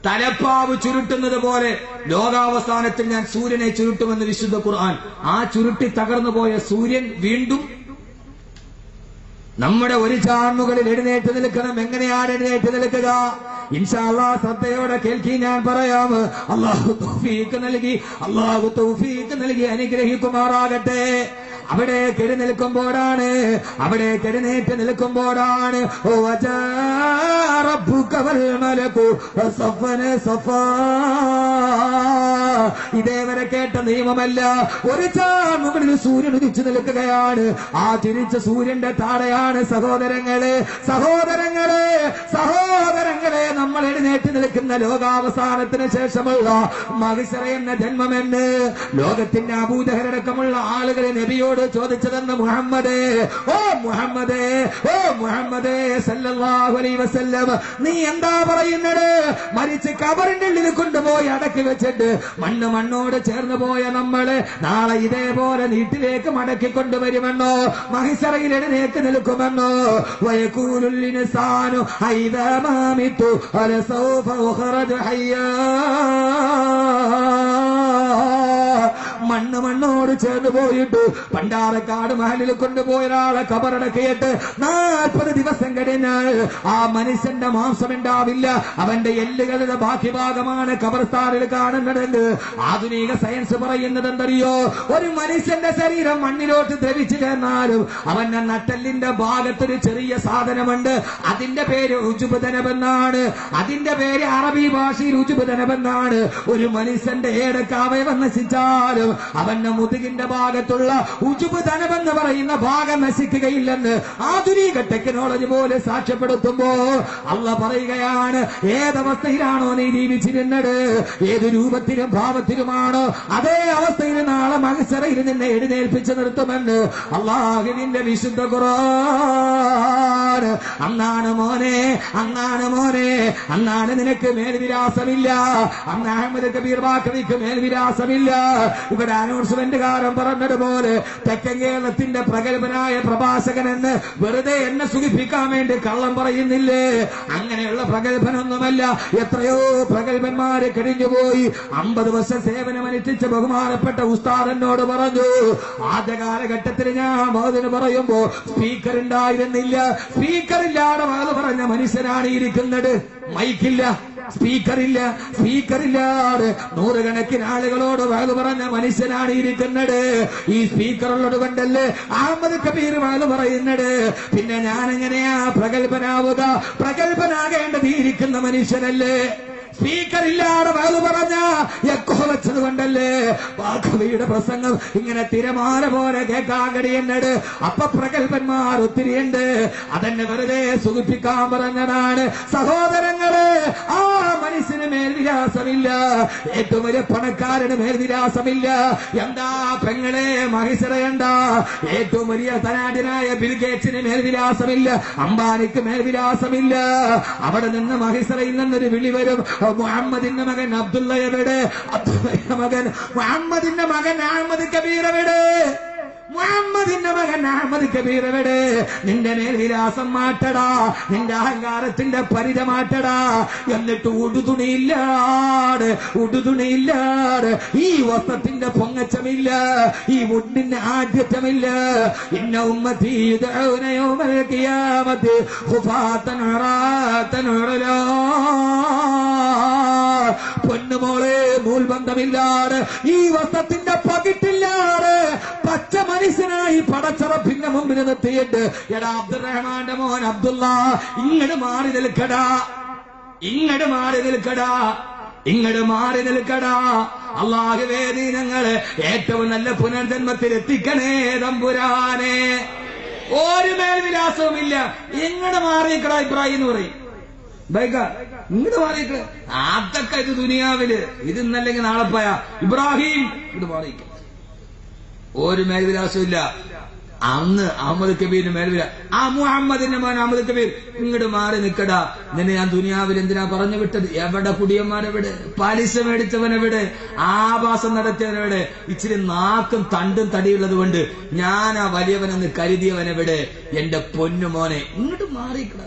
തലപ്പാവ് ചുരുട്ടുന്നത് പോലെ ലോകാവസാനത്തിൽ ഞാൻ സൂര്യനെ ചുരുട്ടുമെന്ന് വിശുദ്ധ ഖുർആൻ. ആ ചുരുട്ടി തകർന്നു പോയ സൂര്യൻ വീണ്ടും നമ്മുടെ ഒരു ചാൺമുകളിൽ എഴുന്നേറ്റ് നിൽക്കണം. എങ്ങനെയാണ് എഴുന്നേറ്റ് നിൽക്കുക? ഇൻഷാ അല്ലാഹ് ശ്രദ്ധയോടെ കേൾക്കി, ഞാൻ പറയാം. അല്ലാഹു തൗഫീഖ് നൽകി അനുഗ്രഹിക്കുമാറാകട്ടെ. അവിടെ എഴുന്നേറ്റ് നിൽക്കുമ്പോഴാണ് ഇതേവരെ കേട്ട നിയമമല്ല. ഒരു ചാൺമുകളിൽ സൂര്യൻ ഉദിച്ചു നിൽക്കുകയാണ്. ആ തിരിച്ച സൂര്യന്റെ താഴെയാണ് സഹോദരങ്ങളെ നമ്മൾ എഴുന്നേറ്റ് നിൽക്കുന്ന ലോകാവസാനത്തിന് ശേഷമുള്ള മഹിശറ എന്ന ജന്മമെന്ന് ലോകത്തിന്റെ അബൂജഹലടക്കമുള്ള ആളുകളെ നബിയോട് ചോദിച്ചതെന്ന് മുഹമ്മദേ സല്ലല്ലാഹു അലൈഹി വസല്ലം, നീ എന്താ പറയുന്നത്? മരിച്ച് കബറിന്റെ ഉള്ളിൽ കൊണ്ടുപോയി അടക്കി വെച്ചിട്ട് മണ്ണോട് ചേർന്ന് പോയ നമ്മള് നാളെ ഇതേപോലെ നീട്ടിലേക്ക് മടക്കി കൊണ്ടുവരുമെന്നോ? മഹിശറയിൽ എഴുന്നേറ്റ് നിൽക്കുമെന്നോ? വയഖൂലുൽ ഇൻസാനു ഹൈദാ മാമിതു അലസൗഫ ഉഖറജ ഹയ്യാ. മണ്ണോട് ചേർന്ന് പോയിട്ട് പണ്ടാരക്കാട് മഹലിൽ കൊണ്ടുപോയ ഒരാളെ കബറടക്കിയിട്ട് 40 ദിവസം കഴിഞ്ഞാൽ ആ മനുഷ്യന്റെ മാംസം ഉണ്ടാവില്ല. അവന്റെ എല്ലുകളുടെ ബാക്കി ഭാഗമാണ് കബർസ്ഥാനിൽ കാണുന്നതെന്ന് ആധുനിക സയൻസ് പറയുന്നത് എന്തറിയോ? ഒരു മനുഷ്യന്റെ ശരീരം മണ്ണിലോട്ട് ദ്രവിച്ചു ചേർന്നാലും അവന്റെ നട്ടെല്ലിന്റെ ഭാഗത്തൊരു ചെറിയ സാധനമുണ്ട്. അതിന്റെ പേര് ഉജുബുദനബെന്നാണ്. അതിന്റെ പേര് അറബി ഭാഷയിൽ ഉജുബുദനബെന്നാണ്. ഒരു മനുഷ്യന്റെ ഏതൊക്കെ അവയവം നശിച്ചാലും അവന്റെ മുതുകിന്റെ ഭാഗത്തുള്ള ഉജുബുദനബെന്ന് പറയുന്ന ഭാഗം നശിക്കുകയില്ലെന്ന് ആധുനിക ടെക്നോളജി പോലെ സാക്ഷ്യപ്പെടുത്തുമ്പോ അല്ലാഹ് പറയുകയാണ്, ഏതവസ്ഥയിലാണോ നീ ജീവിച്ചിരുന്നത്, ഏത് രൂപത്തിലും ഭാവത്തിലുമാണോ അതേ അവസ്ഥയിൽ നാളെ മഹ്ശറയിൽ നിന്നെ എഴുന്നേൽപ്പിച്ച് നിർത്തുമെന്ന് അല്ലാഹുവിന്റെ വിശുദ്ധ ഖുർആൻ. അന്നാണ് മോനെ അന്നാണ് നിനക്ക് മേൽവിലാസമില്ല. അന്ന് അഹമ്മദ് കബീർ ബാക്കവിക്ക് മേൽവിലാസമില്ല. ഇവിടെ അനൗൺസ്മെന്റുകാരൻ പറഞ്ഞതുപോലെ തെക്കൻ കേരളത്തിന്റെ പ്രഗത്ഭനായ പ്രഭാഷകൻ എന്ന് വെറുതെ എന്നെ സുഖിപ്പിക്കാൻ വേണ്ടി കള്ളം പറയുന്നില്ലേ? അങ്ങനെയുള്ള പ്രഗത്ഭനൊന്നുമല്ല. എത്രയോ പ്രഗത്ഭന്മാര് കഴിഞ്ഞുപോയി. 50 വർഷം സേവനമനുഷ്ഠിച്ച ബഹുമാനപ്പെട്ട ഉസ്താദ് എന്നോട് പറഞ്ഞു, ആദ്യ കാലഘട്ടത്തിൽ ഞാൻ മൗലിന് പറയുമ്പോ സ്പീക്കർ ഉണ്ടായിരുന്നില്ല. സ്പീക്കറില്ലാതെ വാത് പറഞ്ഞ മനുഷ്യനാണ് ഇരിക്കുന്നത്. മൈക്കില്ല, സ്പീക്കറില്ലാതെ നൂറുകണക്കിന് ആളുകളോട് വാത് പറഞ്ഞ മനുഷ്യനാണ് ഇരിക്കുന്നത്. ഈ സ്പീക്കറുള്ളത് കൊണ്ടല്ലേ അഹമ്മദ് കബീർ വാത് പറയുന്നത്. പിന്നെ ഞാൻ എങ്ങനെയാ പ്രഗത്ഭനാവുക? പ്രഗത്ഭനാകേണ്ടത് ഇരിക്കുന്ന മനുഷ്യനല്ലേ? സ്പീക്കർ ഇല്ലാതെ വാത് പറഞ്ഞ എക്കോ വെച്ചത് കൊണ്ടല്ലേ ബാഖവിയുടെ പ്രസംഗം ഇങ്ങനെ തിരമാല പോലെ കേൾക്കാൻ കഴിയുന്നത്. അപ്പൊ പ്രഗത്ഭന്മാർ ഒത്തിരിയുണ്ട്. അതെന്നെ വെറുതെ സുഖിപ്പിക്കാൻ പറഞ്ഞതാണ്. സഹോദരങ്ങളെ, ആ മനുഷ്യന് മേൽവിലാസമില്ല. ഏറ്റവും വലിയ പണക്കാരന് മേൽവിലാസമില്ല. എന്താ പെങ്ങളെ മഹിശറയണ്ട? ഏറ്റവും വലിയ ധനാഢ്യനായ ബിൽഗേറ്റ്സിന് മേൽവിലാസമില്ല. അംബാനിക്ക് മേൽവിലാസമില്ല. അവിടെ നിന്ന് മഹിശറയിൽ നിന്നൊരു വിളി വരും, മുഹമ്മദിന്റെ മകൻ അബ്ദുള്ള എവിടെ? അബ്ദുള്ളയുടെ മകൻ മുഹമ്മദിന്റെ മകൻ അഹമ്മദ് കബീർ എവിടെ? മുഹമ്മദിന്റെ മകൻ അഹമ്മദ് കബീർ എവിടെ? നിന്റെ മേൽവിലാസം മാറ്റടാ, നിന്റെ അഹങ്കാരത്തിന്റെ പരിധി മാറ്റടാ. എന്നിട്ട് ഉടുതുണിയില്ലാട് ഈ വസ്ത്രത്തിന്റെ പൊങ്ങച്ചമില്ല, ഈ മുണ്ടിന്റെ ആഢ്യത്വമില്ല. ഇന്ന ഉമ്മത്തി യുദ്ഊന യൗമൽ ഖിയാമത്തി ഖുഫാതൻ ഉറാതൻ ഉറലാ. പൊന്നുമോളെ, നൂൽബന്ധമില്ലാതെ ഈ വസ്ത്രത്തിന്റെ പകിട്ടില്ലാതെ പച്ച മനുഷ്യനായി പടച്ചറപ്പിന്റെ മുമ്പിൽ നിർത്തിയിട്ട്, എടാ അബ്ദുറഹ്മാന്റെ മോൻ അബ്ദുള്ള, ഇങ്ങട് മാറി നിൽക്കടാ. അല്ലാഹുവേ, നീ ഞങ്ങളെ ഏറ്റവും നല്ല പുനർജന്മത്തിൽ എത്തിക്കണേ തമ്പുരാനെ. ഒരു മേൽവിലാസവും ഇല്ല. എങ്ങടെ മാറിയിക്കടാ ഇബ്രാഹിം എന്ന് പറയും. ബൈക്ക ഇങ്ങോട്ട് മാറിയിക്കളെ. അതൊക്കെ ഇത് ദുനിയാവില്. ഇത് ഇന്നല്ലെങ്കിൽ നാളെ പോയാ ഇബ്രാഹിം ഇത് മാറിയിക്ക. ഒരു മേൽവിലാസവും ഇല്ല. അന്ന് അഹമ്മദ് കബീറിന് മേൽവില ആ മുഹമ്മദിന്റെ മോൻ അഹമ്മദ് കബീർ ഇങ്ങോട്ട് മാറി നിൽക്കടാ. നിന്നെ ഞാൻ ദുനിയാവിൽ എന്തിനാ പറഞ്ഞു വിട്ടത്? എവിടെ കുടിയന്മാരെവിടെ? പലിശ മേടിച്ചവനെവിടെ? ആഭാസം നടത്തിയവനെവിടെ? ഇച്ചിരി നാക്കും തണ്ടും തടിയുള്ളത് കൊണ്ട് ഞാൻ ആ വലിയവനെന്ന് കരുതിയവനെവിടെ? എന്റെ പൊന്നുമോനെ ഇങ്ങോട്ട് മാറിക്കടാ.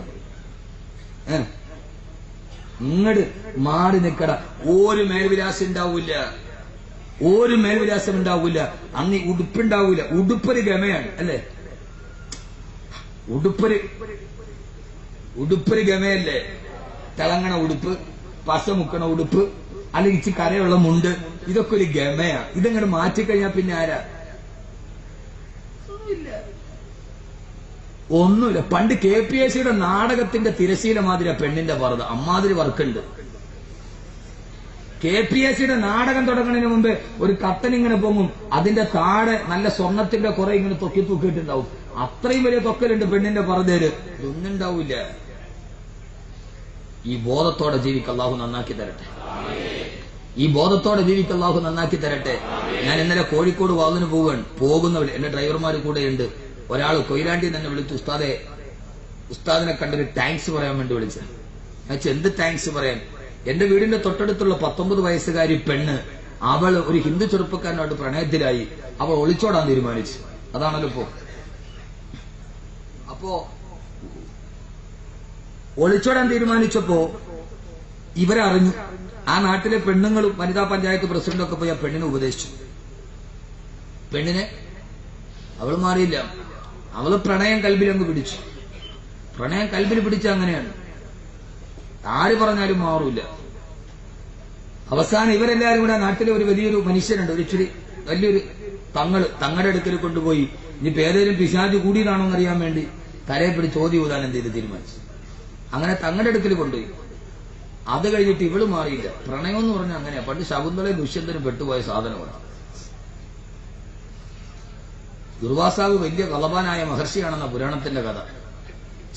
ഇങ്ങോട്ട് മാറി നിൽക്കട. ഒരു മേൽവിലാസം ഉണ്ടാവൂല. ഒരു മേൽവിലാസം ഉണ്ടാവൂല. അന്ന് ഉടുപ്പുണ്ടാവൂല. ഉടുപ്പൊരു ഗമയാണ് അല്ലേ? ഉടുപ്പൊരു ഗമയല്ലേ? തിളങ്ങണ ഉടുപ്പ്, പശ മുക്കണ ഉടുപ്പ്, അല്ലെങ്കിൽ ഇച്ചി കരയുള്ള മുണ്ട്, ഇതൊക്കെ ഒരു ഗമയാണ്. ഇതങ്ങോട്ട് മാറ്റിക്കഴിഞ്ഞാൽ പിന്നെ ആരാ? ഒന്നുമില്ല. പണ്ട് KPSC നാടകത്തിന്റെ തിരശീല മാതിരി പെണ്ണിന്റെ പറത അമ്മാതിരി വർക്കുണ്ട്. KPSC നാടകം തുടങ്ങുന്നതിന് മുമ്പ് ഒരു കത്തനിങ്ങനെ പൊങ്ങും. അതിന്റെ താഴെ നല്ല സ്വർണത്തിന്റെ കുറെ ഇങ്ങനെ തൂക്കിയിട്ടുണ്ടാവും. അത്രയും വലിയ തൊക്കലുണ്ട് പെണ്ണിന്റെ പറതേര്. ഒന്നുണ്ടാവില്ല. ഈ ബോധത്തോടെ ജീവിക്ക അല്ലാഹു നന്നാക്കി തരട്ടെ. ഈ ബോധത്തോടെ ജീവിക്ക അല്ലാഹു നന്നാക്കി തരട്ടെ. ഞാൻ ഇന്നലെ കോഴിക്കോട് വാതിന് പോകുന്നവർ എന്റെ ഡ്രൈവർമാർ കൂടെയുണ്ട്. ഒരാൾ കൊയിലാണ്ടി തന്നെ വിളിച്ചു, ഉസ്താദിനെ കണ്ടൊരു താങ്ക്സ് പറയാൻ വേണ്ടി വിളിച്ച. എന്ത് താങ്ക്സ് പറയാൻ? എന്റെ വീടിന്റെ തൊട്ടടുത്തുള്ള 19 വയസ്സുകാരി പെണ്ണ്, അവൾ ഒരു ഹിന്ദു ചെറുപ്പക്കാരനോട് പ്രണയത്തിലായി. അവൾ ഒളിച്ചോടാൻ തീരുമാനിച്ചു. അതാണല്ലോ അപ്പോ ഒളിച്ചോടാൻ തീരുമാനിച്ചപ്പോ ഇവരറിഞ്ഞു. ആ നാട്ടിലെ പെണ്ണുങ്ങളും വനിതാ പഞ്ചായത്ത് പ്രസിഡന്റൊക്കെ പോയി ആ പെണ്ണിനെ ഉപദേശിച്ചു. പെണ്ണിനെ അവൾ മാറിയില്ല. അവള് പ്രണയം കൽബിലങ്ങ് പിടിച്ചു. പ്രണയം കൽബിൽ പിടിച്ച അങ്ങനെയാണ്. ആര് പറഞ്ഞാലും മാറൂല. അവസാനം ഇവരെല്ലാരും കൂടെ നാട്ടിലെ ഒരു വലിയൊരു മനുഷ്യനുണ്ട്, ഒരു ഇച്ചിരി വലിയൊരു തങ്ങളുടെ അടുക്കൽ കൊണ്ടുപോയി ഇനി ഏതെങ്കിലും പിശാച് കൂടിയതാണോ എന്നറിയാൻ വേണ്ടി തലയെ പിടിച്ച് ചോദ്യം ഊതാൻ എന്ത് ചെയ്ത് തീരുമാനിച്ചു. അങ്ങനെ തങ്ങളുടെ അടുക്കൽ കൊണ്ടുപോയി. അത് കഴിഞ്ഞിട്ട് ഇവള് മാറിയില്ല. പ്രണയം എന്ന് പറഞ്ഞാൽ അങ്ങനെയാ. പണ്ട് ശകുന്തളയും ദുഷ്യന്തനും പെട്ടുപോയ സാധനമാണ്. ദുർവാസാവ് വലിയ കളവാനായ മഹർഷിയാണെന്ന പുരാണത്തിന്റെ കഥ.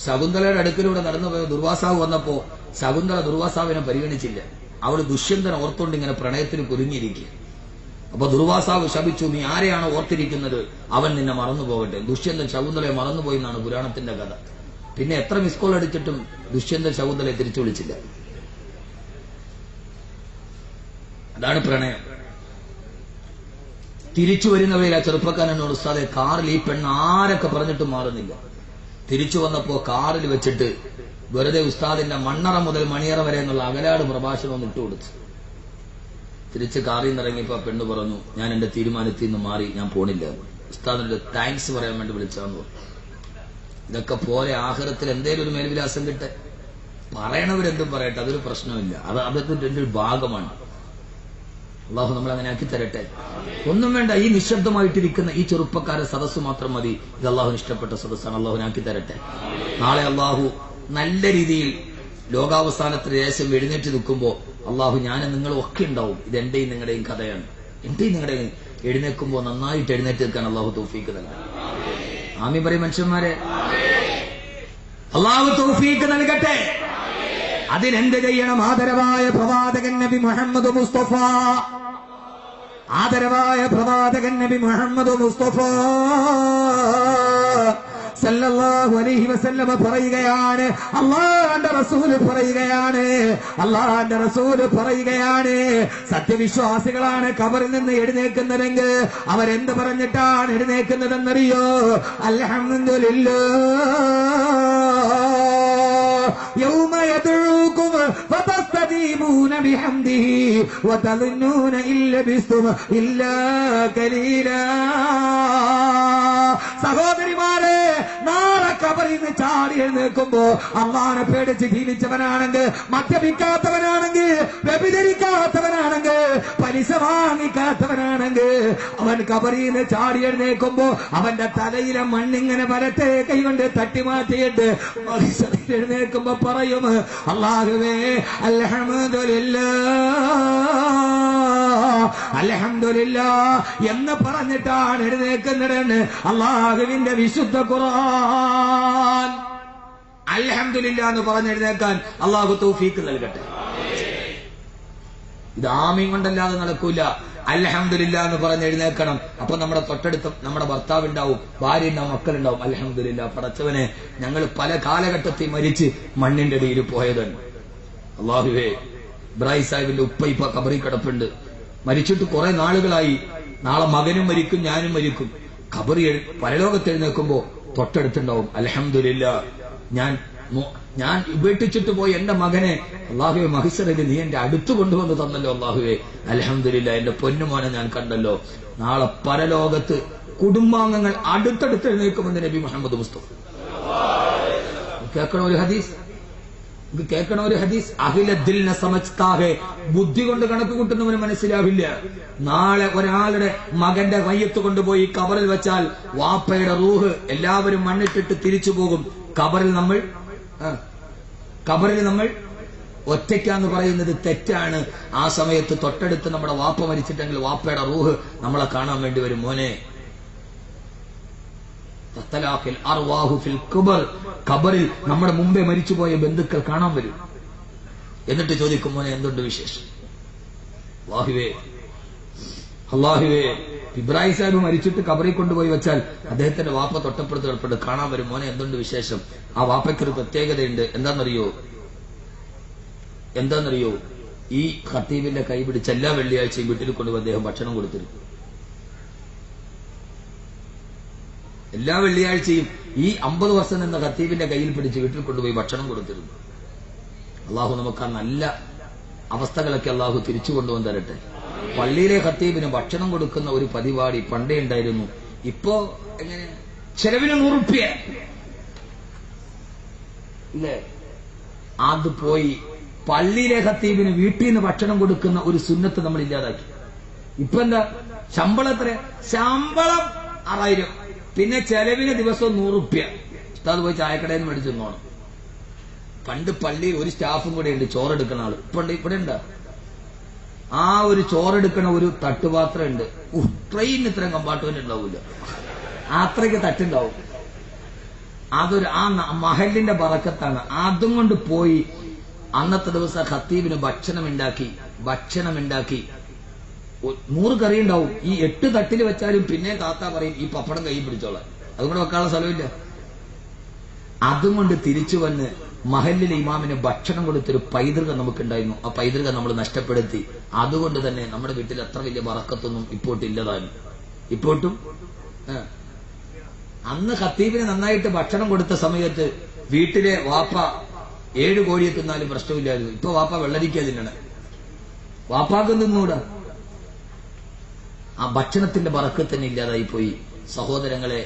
ശകുന്തളയുടെ അടുക്കലൂടെ നടന്നുപോയ ദുർവാസാവ് വന്നപ്പോ ശകുന്തള ദുർവാസാവിനെ പരിഗണിച്ചില്ല. അവള് ദുഷ്യന്തനെ ഓർത്തുകൊണ്ട് ഇങ്ങനെ പ്രണയത്തിന് കുരുങ്ങിയിരിക്കുക. അപ്പൊ ദുർവാസാവ് ശപിച്ചു, നീ ആരെയാണോ ഓർത്തിരിക്കുന്നത് അവൻ നിന്നെ മറന്നുപോകട്ടെ. ദുഷ്യന്തൻ ശകുന്തളയെ മറന്നുപോയി എന്നാണ് പുരാണത്തിന്റെ കഥ. പിന്നെ എത്ര മിസ് കോൾ അടിച്ചിട്ടും ദുഷ്യന്തൻ ശകുന്തളയെ തിരിച്ചു വിളിച്ചില്ല. അതാണ് പ്രണയം. തിരിച്ചു വരുന്നവരിൽ ആ ചെറുപ്പക്കാരനോട്, ഉസ്താദെ കാറിൽ ഈ പെണ്ണ് ആരൊക്കെ പറഞ്ഞിട്ടും മാറുന്നില്ല. തിരിച്ചു വന്നപ്പോ കാറിൽ വെച്ചിട്ട് വെറുതെ ഉസ്താദിന്റെ മണ്ണറ മുതൽ മണിയറ വരെ എന്നുള്ള അകലാട് പ്രഭാഷണം ഇട്ടുകൊടുത്തു. തിരിച്ച് കാറിൽ നിന്ന് ഇറങ്ങിയപ്പോ പെണ്ണ് പറഞ്ഞു, ഞാൻ എന്റെ തീരുമാനത്തിൽ നിന്ന് മാറി, ഞാൻ പോണില്ല. ഉസ്താദിനോട് താങ്ക്സ് പറയാൻ വേണ്ടി വിളിച്ചാന്ന് പറഞ്ഞു. ഇതൊക്കെ പോലെ ആഖിറത്തിൽ എന്തേലും ഒരു മേൽവിലാസം കിട്ടെ. പറയണവരെന്തും പറയട്ടെ, അതൊരു പ്രശ്നമില്ല. അതൊക്കെ എന്റെ ഒരു ഭാഗമാണ്. അള്ളാഹു നമ്മൾ അങ്ങനെ ആക്കി തരട്ടെ. ഒന്നും വേണ്ട, ഈ നിശബ്ദമായിട്ടിരിക്കുന്ന ഈ ചെറുപ്പക്കാരെ സദസ്സ് മാത്രം മതി. ഇത് അള്ളാഹുവിന് ഇഷ്ടപ്പെട്ട സദസ്സാണ്. അള്ളാഹുവിനെ ആക്കി തരട്ടെ. നാളെ അള്ളാഹു നല്ല രീതിയിൽ ലോകാവസാനത്തിന് ശേഷം എഴുന്നേറ്റ് നിൽക്കുമ്പോ അള്ളാഹു ഞാനും നിങ്ങളും ഒക്കെ ഉണ്ടാവും. ഇത് എന്റെയും നിങ്ങളുടെയും കഥയാണ്. എന്റെയും നിങ്ങളുടെയും എഴുന്നേൽക്കുമ്പോ നന്നായിട്ട് എഴുന്നേറ്റ് നിൽക്കാൻ അള്ളാഹു തൗഫീക്ക് നൽകട്ടെ. ആമീൻ പറയും മനുഷ്യന്മാരെ. അള്ളാഹു തൗഫീക്ക് നൽകട്ടെ. അതിനെന്ത് ചെയ്യണം? ആദരവായ പ്രവാചകൻ നബി മുഹമ്മദ് മുസ്തഫ, ആദരവായ പ്രവാചകൻ നബി മുഹമ്മദ് മുസ്തഫ സല്ലല്ലാഹു അലൈഹി വസല്ലമ പറയുകയാണ്, അല്ലാഹുവിന്റെ റസൂല് പറയുകയാണ്, സത്യവിശ്വാസികളാണ് ഖബറിൽ നിന്ന് എഴുന്നേൽക്കുന്നതെങ്കിൽ അവരെന്ത് പറഞ്ഞിട്ടാണ് എഴുന്നേൽക്കുന്നതെന്നറിയോ? അൽഹംദുലില്ലാഹ് യൗമ യദ്ഉകും ഫതസ്തജീബൂന ബിഹംദിഹി വതظنون ഇല്ലാ ബിസ്തും ഇല്ലാ ഖലീലാ. സഹോദരിമാരെ, നാളെ ഖബറിൽ നിന്ന് ചാടി എഴുന്നേൽക്കുമ്പോ അള്ളാഹുവിനെ പേടിച്ച് ജീവിച്ചവനാണെങ്കിൽ, മദ്യപിക്കാത്തവനാണെങ്കിൽ, വ്യഭിചരിക്കാത്തവനാണെങ്കിൽ, പലിശ വാങ്ങിക്കാത്തവനാണെങ്കിൽ, അവൻ ഖബറിൽ നിന്ന് ചാടി എഴുന്നേൽക്കുമ്പോ അവന്റെ തലയിലെ മണ്ണിങ്ങനെ വലത്തെ കൈകൊണ്ട് തട്ടിമാറ്റിയിട്ട് എഴുന്നേൽക്കുമ്പോ പറയും, അല്ലാഹുവേ അൽഹംദുലില്ലാഹ് അൽഹംദുലില്ലാ എന്ന് പറഞ്ഞിട്ടാണ് എഴുന്നേൽക്കുന്നത് അല്ലാഹുവിന്റെ വിശുദ്ധ ഖുർആൻ. അൽഹംദുലില്ലാ എന്ന് പറഞ്ഞ് എഴുന്നേൽക്കാൻ അല്ലാഹു തൗഫീഖ് നൽകട്ടെ. ഇത് ആമീൻ കൊണ്ടല്ലാതെ നടക്കൂല. അൽഹംദുലില്ലാ എന്ന് പറഞ്ഞ് എഴുന്നേൽക്കണം. അപ്പൊ നമ്മുടെ തൊട്ടടുത്ത് നമ്മുടെ ഭർത്താവ് ഉണ്ടാവും, ഭാര്യ ഉണ്ടാവും, മക്കളുണ്ടാവും. അൽഹംദുലില്ലാ, പടച്ചവനെ ഞങ്ങൾ പല കാലഘട്ടത്തിൽ മരിച്ച് മണ്ണിന്റെ അടിയിൽ പോയതാണ്. അല്ലാഹുവേ, ഇബ്രാഹിം സാഹിബിന്റെ ഉപ്പ ഇപ്പൊ ഖബറിൽ കിടപ്പുണ്ട്, മരിച്ചിട്ട് കുറെ നാളുകളായി. നാളെ മകനും മരിക്കും, ഞാനും മരിക്കും. ഖബറി പരലോകത്ത് എഴുന്നേൽക്കുമ്പോ തൊട്ടടുത്തുണ്ടാവും. അൽഹംദുലില്ലാ, ഞാൻ ഉപേക്ഷിച്ചിട്ട് പോയി എന്റെ മകനെ അല്ലാഹുവേ മഹിസറിൽ നീ എന്റെ അടുത്ത് കൊണ്ടുവന്ന് തന്നല്ലോ. അല്ലാഹുവേ അൽഹംദുലില്ലാ, എന്റെ പൊന്നുമോനെ ഞാൻ കണ്ടല്ലോ. നാളെ പരലോകത്ത് കുടുംബാംഗങ്ങൾ അടുത്തടുത്ത് എഴുന്നേൽക്കുമെന്ന് നബി മുഹമ്മദ് മുസ്തഫ. കേൾക്കണ ഒരു ഹദീസ് അഖിലദ്ദിൽന സമജ്താഹെ, ബുദ്ധി കൊണ്ട് കണക്ക് കൂട്ടുന്നവന് മനസ്സിലാവില്ല. നാളെ ഒരാളുടെ മകന്റെ മയ്യത്ത് കൊണ്ടുപോയി കബറിൽ വെച്ചാൽ വാപ്പയുടെ റൂഹ് എല്ലാവരും മണ്ണിട്ടിട്ട് തിരിച്ചു പോകും. കബറിൽ നമ്മൾ ഒറ്റയ്ക്കാന്ന് പറയുന്നത് തെറ്റാണ്. ആ സമയത്ത് തൊട്ടടുത്ത് നമ്മുടെ വാപ്പ മരിച്ചിട്ടെങ്കിൽ വാപ്പയുടെ റൂഹ് നമ്മളെ കാണാൻ വേണ്ടി വരും. മോനെ, ഖബറിൽ നമ്മുടെ മുമ്പേ മരിച്ചുപോയ ബന്ധുക്കൾ കാണാൻ വരും. എന്നിട്ട് ചോദിക്കും, മോനെ എന്തുണ്ട് വിശേഷം? അല്ലാഹുവേ, ഇബ്രാഹിം സാഹിബ് മരിച്ചിട്ട് കബറിൽ കൊണ്ടുപോയി വെച്ചാൽ അദ്ദേഹത്തിന്റെ വാപ്പ തൊട്ടപ്പുറത്ത് കിടപ്പുണ്ട്, കാണാൻ വരും. മോനെ എന്തുണ്ട് വിശേഷം? ആ വാപ്പയ്ക്കൊരു പ്രത്യേകതയുണ്ട്. എന്താണെന്നറിയോ? ഈ ഖത്തീബിന്റെ കൈ പിടിച്ച് എല്ലാ വെള്ളിയാഴ്ചയും വീട്ടിൽ കൊണ്ടുപോയി അദ്ദേഹം ഭക്ഷണം കൊടുത്തിരുന്നു. എല്ലാ വെള്ളിയാഴ്ചയും ഈ 50 വർഷം എന്ന ഖത്തീബിന്റെ കയ്യിൽ പിടിച്ച് വീട്ടിൽ കൊണ്ടുപോയി ഭക്ഷണം കൊടുത്തിരുന്നു. അള്ളാഹു നമുക്ക് ആ നല്ല അവസ്ഥകളൊക്കെ അള്ളാഹു തിരിച്ചു കൊണ്ടുവന്ന് തരട്ടെ. പള്ളിയിലെ ഖത്തീബിന് ഭക്ഷണം കൊടുക്കുന്ന ഒരു പരിപാടി പണ്ടേ ഉണ്ടായിരുന്നു. ഇപ്പോ എങ്ങനെ ചെലവിന് 100 റുപ്യ ഇല്ലേ? അത് പോയി പള്ളിയിലെ ഖത്തീബിന് വീട്ടിൽ നിന്ന് ഭക്ഷണം കൊടുക്കുന്ന ഒരു സുന്നത്ത് നമ്മൾ ഇല്ലാതാക്കി. ഇപ്പൊ എന്താ ശമ്പളം? എത്ര ശമ്പളം? 6000. പിന്നെ ചെലവിന് ദിവസവും 100 റുപ്യ. ഉസ്താദ് പോയി ചായക്കടയിൽ നിന്ന് മേടിച്ചു തിന്നോണം. പണ്ട് പള്ളിയിൽ ഒരു സ്റ്റാഫും കൂടെ ഉണ്ട്, ചോറെടുക്കുന്ന ആള്. ഇവിടെ ഉണ്ടാ ആ ഒരു ചോറെടുക്കണ ഒരു തട്ടുപാത്രം ഉണ്ട്. ട്രെയിനിന് ഇത്രയും കമ്പാർട്ട്മെന്റ് ഉണ്ടാവൂല, അത്രയ്ക്ക് തട്ടുണ്ടാവും. അതൊരു ആ മഹലിന്റെ ബറക്കത്താണ്. അതും കൊണ്ട് പോയി അന്നത്തെ ദിവസം ഖത്തീബിന് ഭക്ഷണം ഉണ്ടാക്കി 100 കറി ഉണ്ടാവും. ഈ 8 തട്ടിൽ വെച്ചാലും പിന്നെ താത്ത പറയും ഈ പപ്പടം കൈ പിടിച്ചോളാം, അതുകൊണ്ട് വെക്കാനുള്ള സ്ഥലമില്ല. അതും കൊണ്ട് തിരിച്ചു വന്ന് മഹല്ലിലെ ഇമാമിന് ഭക്ഷണം കൊടുത്തൊരു പൈതൃകം നമുക്കുണ്ടായിരുന്നു. ആ പൈതൃകം നമ്മൾ നഷ്ടപ്പെടുത്തി. അതുകൊണ്ട് തന്നെ നമ്മുടെ വീട്ടിൽ അത്ര വലിയ ബറക്കത്തൊന്നും ഇപ്പോട്ടില്ലതാണ്. ഇപ്പോട്ടും അന്ന് ഖത്തീബിന് നന്നായിട്ട് ഭക്ഷണം കൊടുത്ത സമയത്ത് വീട്ടിലെ വാപ്പ 7 കോഴിയെ തിന്നാലും പ്രശ്നമില്ലായിരുന്നു. ഇപ്പൊ വാപ്പ വെള്ളരിക്ക തിന്നണ, വാപ്പാക്ക് തിന്നൂടാ. ആ ഭക്ഷണത്തിന്റെ ബറക്കത്ത് തന്നെ ഇല്ലാതായി പോയി. സഹോദരങ്ങളെ,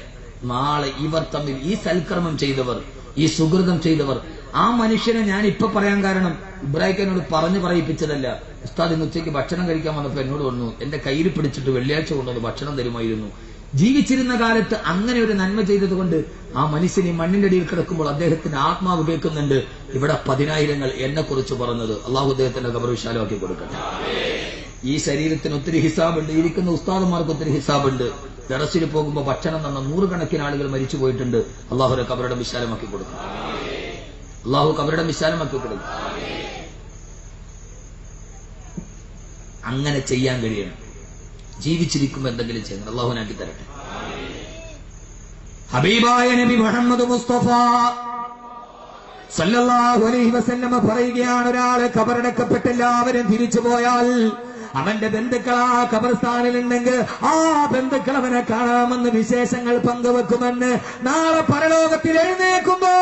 നാളെ ഇവർ തമ്മിൽ ഈ സൽക്കർമ്മം ചെയ്തവർ, ഈ സുഹൃതം ചെയ്തവർ, ആ മനുഷ്യനെ ഞാൻ ഇപ്പൊ പറയാൻ കാരണം ഇബ്രാഹിമിനോട് പറഞ്ഞു പറയിപ്പിച്ചതല്ല. ഉസ്താദ് ഇന്ന് ഉച്ചയ്ക്ക് ഭക്ഷണം കഴിക്കാൻ വന്നപ്പോ എന്നോട് വന്നു, എന്റെ കയ്യിൽ പിടിച്ചിട്ട് വെള്ളിയാഴ്ച കൊണ്ടുവന്ന് ഭക്ഷണം തരുമായിരുന്നു. ജീവിച്ചിരുന്ന കാലത്ത് അങ്ങനെ ഒരു നന്മ ചെയ്തതുകൊണ്ട് ആ മനുഷ്യന് മണ്ണിന്റെ അടിയിൽ കിടക്കുമ്പോൾ അദ്ദേഹത്തിന്റെ ആത്മാവ് കേൾക്കുന്നുണ്ട്. ഇവിടെ 10,000 എന്നെ കുറിച്ച് പറഞ്ഞത്. അള്ളാഹു അദ്ദേഹത്തിന്റെ ഖബർ വിശാലമാക്കി കൊടുക്കട്ടെ. ഈ ശരീരത്തിന് ഒത്തിരി ഹിസാബുണ്ട്, ഇരിക്കുന്ന ഉസ്താദന്മാർക്ക് ഒത്തിരി ഹിസാബുണ്ട്. ദറസിൽ പോകുമ്പോൾ ഭക്ഷണം തന്ന 100 കണക്കിന് ആളുകൾ മരിച്ചു പോയിട്ടുണ്ട്. അള്ളാഹുരെ ഖബറുടെ വിശാലമാക്കി കൊടുക്കും. അള്ളാഹു ഖബറുടെ വിശാലമാക്കി കൊടുക്കും. അങ്ങനെ ചെയ്യാൻ കഴിയണം. ജീവിച്ചിരിക്കുമ്പോ എന്തെങ്കിലും ചെയ്യണം. അള്ളാഹുനാക്കി തരട്ടെ. ഹബീബായ നബി മുഹമ്മദ് മുസ്തഫ സല്ലല്ലാഹു അലൈഹി വസല്ലമ പറയുകയാണ്, ഒരാളെ ഖബറടക്കപ്പെട്ട് എല്ലാവരും തിരിച്ചു പോയാൽ അവന്റെ ബന്ധുക്കൾ ആ ഖബർസ്ഥാനിലുണ്ടെങ്കിൽ ആ ബന്ധുക്കൾ അവനെ കാണാമെന്ന് വിശേഷങ്ങൾ പങ്കുവെക്കുമെന്ന്. നാളെ പരലോകത്തിൽ എഴുന്നേക്കുമ്പോ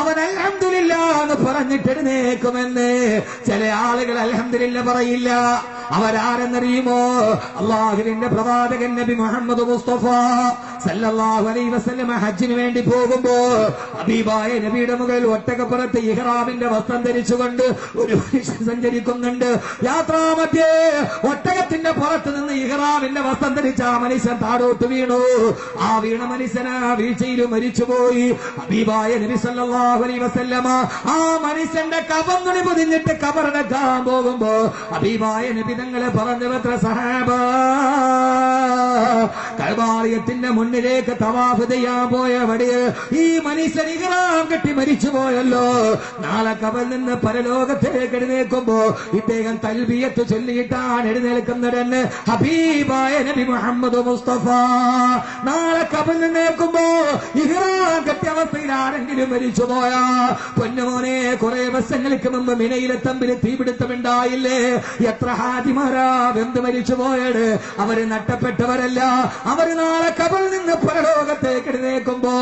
അവൻ അൽഹംദുലില്ലാ എന്ന് പറഞ്ഞിട്ട് എഴുന്നേക്കുമെന്ന്. ചില ആളുകൾ അൽഹംദുലില്ലാ പറയില്ല. അവരാരെന്നറിയുമോ? അള്ളാഹുവിന്റെ പ്രവാചകൻ നബി മുഹമ്മദ് മുസ്തഫ സല്ലല്ലാഹു അലൈഹി വസല്ലം ഹജ്ജിന് വേണ്ടി പോകുമ്പോ ഹബീബായ നബിയുടെ മുകളിൽ ഒട്ടകപ്പുറത്ത് ഇഹ്റാമിന്റെ വസ്ത്രം ധരിച്ചുകൊണ്ട് ഒരു മനുഷ്യൻ സഞ്ചരിക്കുന്നുണ്ട്. യാത്രാമധ്യേ ഒട്ടകത്തിന്റെ പുറത്ത് നിന്ന് ഇഹ്റാമിന്റെ വസ്ത്രം ധരിച്ച ആ മനുഷ്യൻ താഴോട്ട് വീണു. ആ വീണ മനുഷ്യന് വീഴ്ചയിൽ മരിച്ചുപോയി. ഹബീബായ നബി സല്ലല്ലാഹു അലൈഹി വസല്ലമ ആ മനുഷ്യന്റെ കഫംതുണി പൊതിഞ്ഞിട്ട് കബറടക്കാൻ പോകുമ്പോ ഹബീബായ നബി തങ്ങളെ പറഞ്ഞവത്ര സഹാബ, കഅബാലയത്തിന്റെ മുന്നിലേക്ക് തവാഫ് ചെയ്യാൻ പോയ വടിയെ ഈ മനുഷ്യൻ ഇഹ്റാം കെട്ടി മരിച്ചുപോയല്ലോ. നാളെ കബറിൽ നിന്ന് പരലോകത്തേക്ക് എഴുന്നേൽക്കുമ്പോ ഇദ്ദേഹം തൽബിയത്ത് ചൊല്ലിയിട്ടാണ് എഴുന്നേൽക്കുന്നതെന്ന് ഹബീബായ നബി മുഹമ്മദ് മുസ്തഫ. നാളെ കബറിൽ നിന്നേൽക്കുമ്പോ ഇഹ്റാം കെട്ടിയ അവസ്ഥയിൽ ആരെങ്കിലും മരിച്ചുപോയാ പൊന്നുമോനെ, കുറെ വർഷങ്ങൾക്ക് മുമ്പ് മിനയിലെ തമ്പിൽ തീപിടുത്തമുണ്ടായില്ലേ? എത്ര ഹാജിമാരാ വെന്ത് മരിച്ചുപോയത്. അവര് നഷ്ടപ്പെട്ടവരല്ല. അവര് നാളെ കബറിൽ നിന്ന് പരലോകത്തേക്ക് എഴുന്നേൽക്കുമ്പോ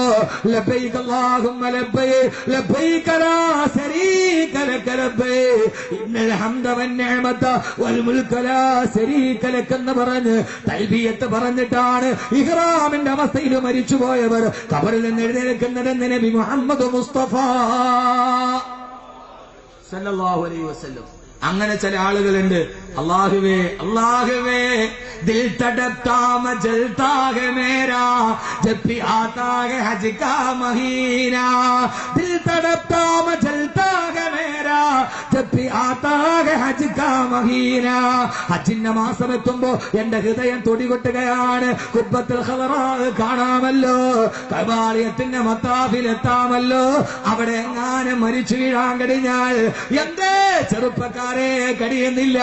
ലബ്ബൈക അല്ലാഹുമ്മ ലബ്ബൈക് ലബ്ബൈക ലാ ശരീക ലക ലബ്ബൈക് ഇന്നൽ ഹംദ വന്നിഅമത വൽ മുൽക ലാ ശരീക ലക എന്ന് പറഞ്ഞ് തൽബിയത്ത് പറഞ്ഞിട്ടാണ് ഇഹ്റാമിന്റെ അവസ്ഥയിൽ മരിച്ചുപോയവർ കബറിൽ നിന്ന് എഴുന്നേൽക്കുന്നതെന്ന് നബി മുഹമ്മദ് മുസ്തഫ സല്ലല്ലാഹു അലൈഹി വസല്ലം. അങ്ങനെ ചില ആളുകളുണ്ട്, അല്ലാഹുവേ അല്ലാഹുവേ ദിൽ തടപ്താ മജൽതാ ഹെ മേരാ ജബ് ഭി ആതാ ഹെ ഹജ് കാ മഹീനാ, ദിൽ തടപ്താ മജൽതാ ഹെ മേരാ ജബ് ഭി ആതാ ഹെ ഹജ് കാ മഹീനാ. ഹജ്ജിന്റെ മാസം എത്തുമ്പോ എന്റെ ഹൃദയം തുടികൊട്ടുകയാണ്. ഖുബ്ബത്തുൽ ഖളറാ കാണാമല്ലോ, കഅബാലയത്തിന്റെ മത്താഫിലെത്താമല്ലോ. അവിടെ എങ്ങാനും മരിച്ചു വീഴാൻ കഴിഞ്ഞാൽ എന്തേ ചെറുപ്പക്കാരെ കഴിയുന്നില്ല?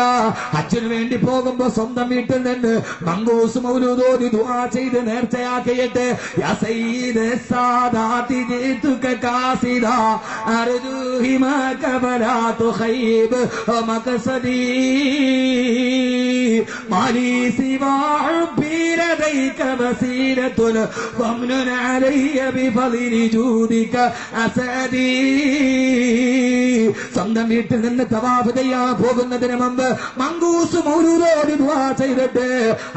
ഹജ്ജിന് വേണ്ടി പോകുമ്പോ സ്വന്തം വീട്ടിൽ നിന്ന് മങ്കൂസ് മൗലൂദോതി ദുആ ചെയ്ത് നേർച്ചയാക്കിയിട്ട് യാ സയ്യിദ് സാദാതി ജിതുക കാസിദാ അർജൂഹി മാ കബലാ തുഖൈബ് മഖസദി മാലി സിവാ ഹുബ്ബി ലദൈക വസീലത്തുൻ വംനുൻ അലയ്യ ബിഫളിനി ജൂദിക അസദി. സ്വന്തം വീട്ടിൽ നിന്ന് തവാഫ് ചെയ്യാൻ പോകുന്നതിന് മുമ്പ് മങ്കൂസ് മൗലൂദോതി ദുആ ചെയ്തിട്ട്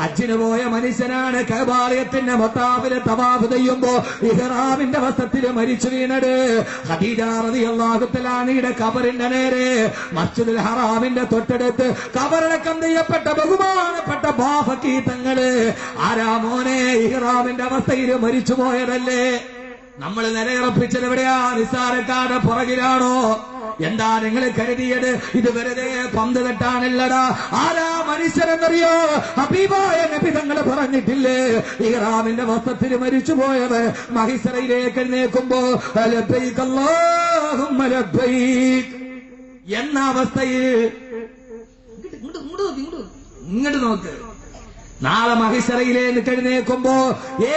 ഹജ്ജിന് പോയ മനുഷ്യനാണ് കഅബാലയത്തിന്റെ മത്താഫിലെ തവാഫ് ചെയ്യുമ്പോ ഇഹ്റാമിന്റെ വസ്ത്രത്തിൽ മരിച്ചു വീണത്. ഖദീജ റളിയല്ലാഹു തആല അൻഹയുടെ ഖബറിന്റെ നേരെ മസ്ജിദുൽ ഹറാമിന്റെ തൊട്ടടുത്ത് ഖബറടക്കം ചെയ്യപ്പെട്ട ബഹുമാനപ്പെട്ട ബാഫക്കി തങ്ങള് ആരാ മോനെ ഇഹ്റാമിന്റെ അവസ്ഥയിൽ മരിച്ചു പോയതല്ലേ? നമ്മൾ നിലയുറപ്പിച്ചത് എവിടെയാ? നിസ്സാരക്കാരുടെ പുറകിലാണോ? എന്താ നിങ്ങൾ കരുതിയത്? ഇത് വെറുതെ പന്ത് കെട്ടാനുള്ളടാ. ആരാ മനുഷ്യരെന്നറിയോ? ഹബീബായ നബി തങ്ങൾ പറഞ്ഞിട്ടില്ലേ, ഇഹ്റാമിന്റെ വസ്ത്രത്തിൽ മരിച്ചുപോയവർ മഹിസറയിലേക്ക് എഴുന്നേൽക്കുമ്പോ ലബ്ബൈക അല്ലാഹുമ്മ ലബ്ബൈക് എന്ന അവസ്ഥയിൽ ഇങ്ങോട്ട് നോക്ക്. നാളെ മഹിസറയിലേക്ക് എഴുന്നേൽക്കുമ്പോ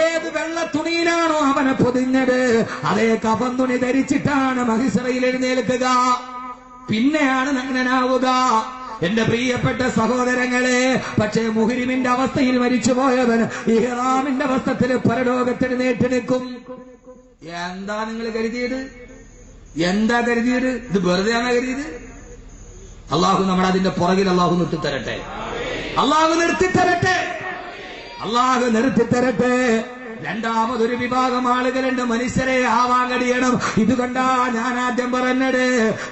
ഏത് വെള്ള തുണിയിലാണോ അവനെ പൊതിഞ്ഞത് അതേ കഫൻ തുണി ധരിച്ചിട്ടാണ് മഹിസറയിൽ എഴുന്നേൽക്കുക. പിന്നെയാണ് നഗ്നനാവുക. എന്റെ പ്രിയപ്പെട്ട സഹോദരങ്ങളെ, പക്ഷേ മുഹ്രിമിന്റെ അവസ്ഥയിൽ മരിച്ചുപോയവൻ ഇഹ്റാമിന്റെ വസ്ത്രത്തിൽ പരലോകത്തെഴുന്നേറ്റ് നിൽക്കും. എന്താ നിങ്ങൾ കരുതിയത്? എന്താ കരുതിയത്? ഇത് വെറുതെയാണ് കരുതിയത്? അള്ളാഹു നമ്മുടെ അതിന്റെ പുറകിൽ അള്ളാഹു നിർത്തിത്തരട്ടെ. അള്ളാഹു നിർത്തിത്തരട്ടെ. അള്ളാഹു നിർത്തിത്തരട്ടെ. രണ്ടാമതൊരു വിഭാഗം ആളുകളുണ്ട്, മനുഷ്യരെ ആവാൻ കഴിയണം. ഇതുകൊണ്ടാ ഞാൻ ആദ്യം പറഞ്ഞത്,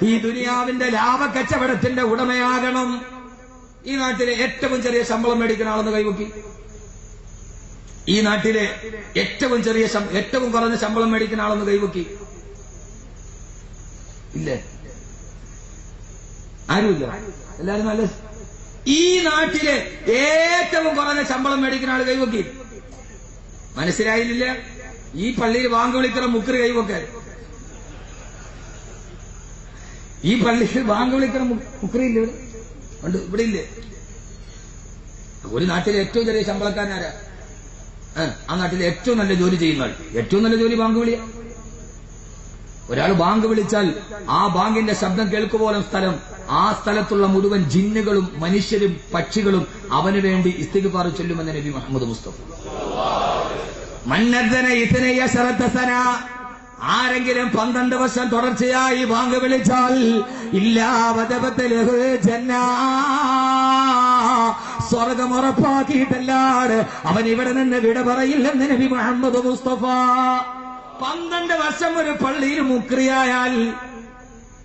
ഈ ദുനിയാവിന്റെ ലാഭക്കച്ചവടത്തിന്റെ ഉടമയാകണം. ഈ നാട്ടിലെ ഏറ്റവും ചെറിയ ശമ്പളം മേടിക്കുന്ന ആളെന്ന് കൈവക്കി. ഈ നാട്ടിലെ ഏറ്റവും കുറഞ്ഞ ശമ്പളം മേടിക്കുന്ന ആളെന്ന് കൈവക്കി. ഇല്ലേ? ആരുമില്ല. എല്ലാരും നല്ല. ഈ നാട്ടിലെ ഏറ്റവും കുറഞ്ഞ ശമ്പളം മേടിക്കുന്ന ആള് കൈവക്കി. മനസ്സിലായില്ല? ഈ പള്ളിയിൽ വാങ്ക് വിളിക്കുന്ന മുക്കറി കൈവക്കാൻ. ഈ പള്ളിയിൽ വാങ്ക് വിളിക്കുന്ന മുക്കറി ഇല്ല ഉണ്ട്, ഇവിടെ ഇല്ലേ? ഒരു നാട്ടിലെ ഏറ്റവും ചെറിയ ശമ്പളക്കാരനാരാ? ആ നാട്ടിലെ ഏറ്റവും നല്ല ജോലി ചെയ്യുന്ന ആൾ. ഏറ്റവും നല്ല ജോലി ബാങ്ക് വിളിയ. ഒരാൾ ബാങ്ക് വിളിച്ചാൽ ആ ബാങ്കിന്റെ ശബ്ദം കേൾക്കുപോലെ സ്ഥലം, ആ സ്ഥലത്തുള്ള മുഴുവൻ ജിന്നുകളും മനുഷ്യരും പക്ഷികളും അവന് വേണ്ടി ഇസ്തിഗ്ഫാർ ചൊല്ലുമെന്ന് നബി മുഹമ്മദ് മുസ്തഫ. മന്നദന ഇത്നയ ശറതസന, ആരെങ്കിലും 12 വർഷം തുടർച്ചയായി ബാങ്ക് വിളിച്ചാൽ ഇല്ലാ വദബത ലഹു ജന്ന, സ്വർഗ്ഗം ഉറപ്പാക്കിയിട്ടല്ലാതെ അവൻ ഇവിടെ നിന്ന് വിട പറയില്ലെന്ന് നബി മുഹമ്മദ് മുസ്തഫ. 12 വർഷം ഒരു പള്ളിയിൽ മുക്രിയായാൽ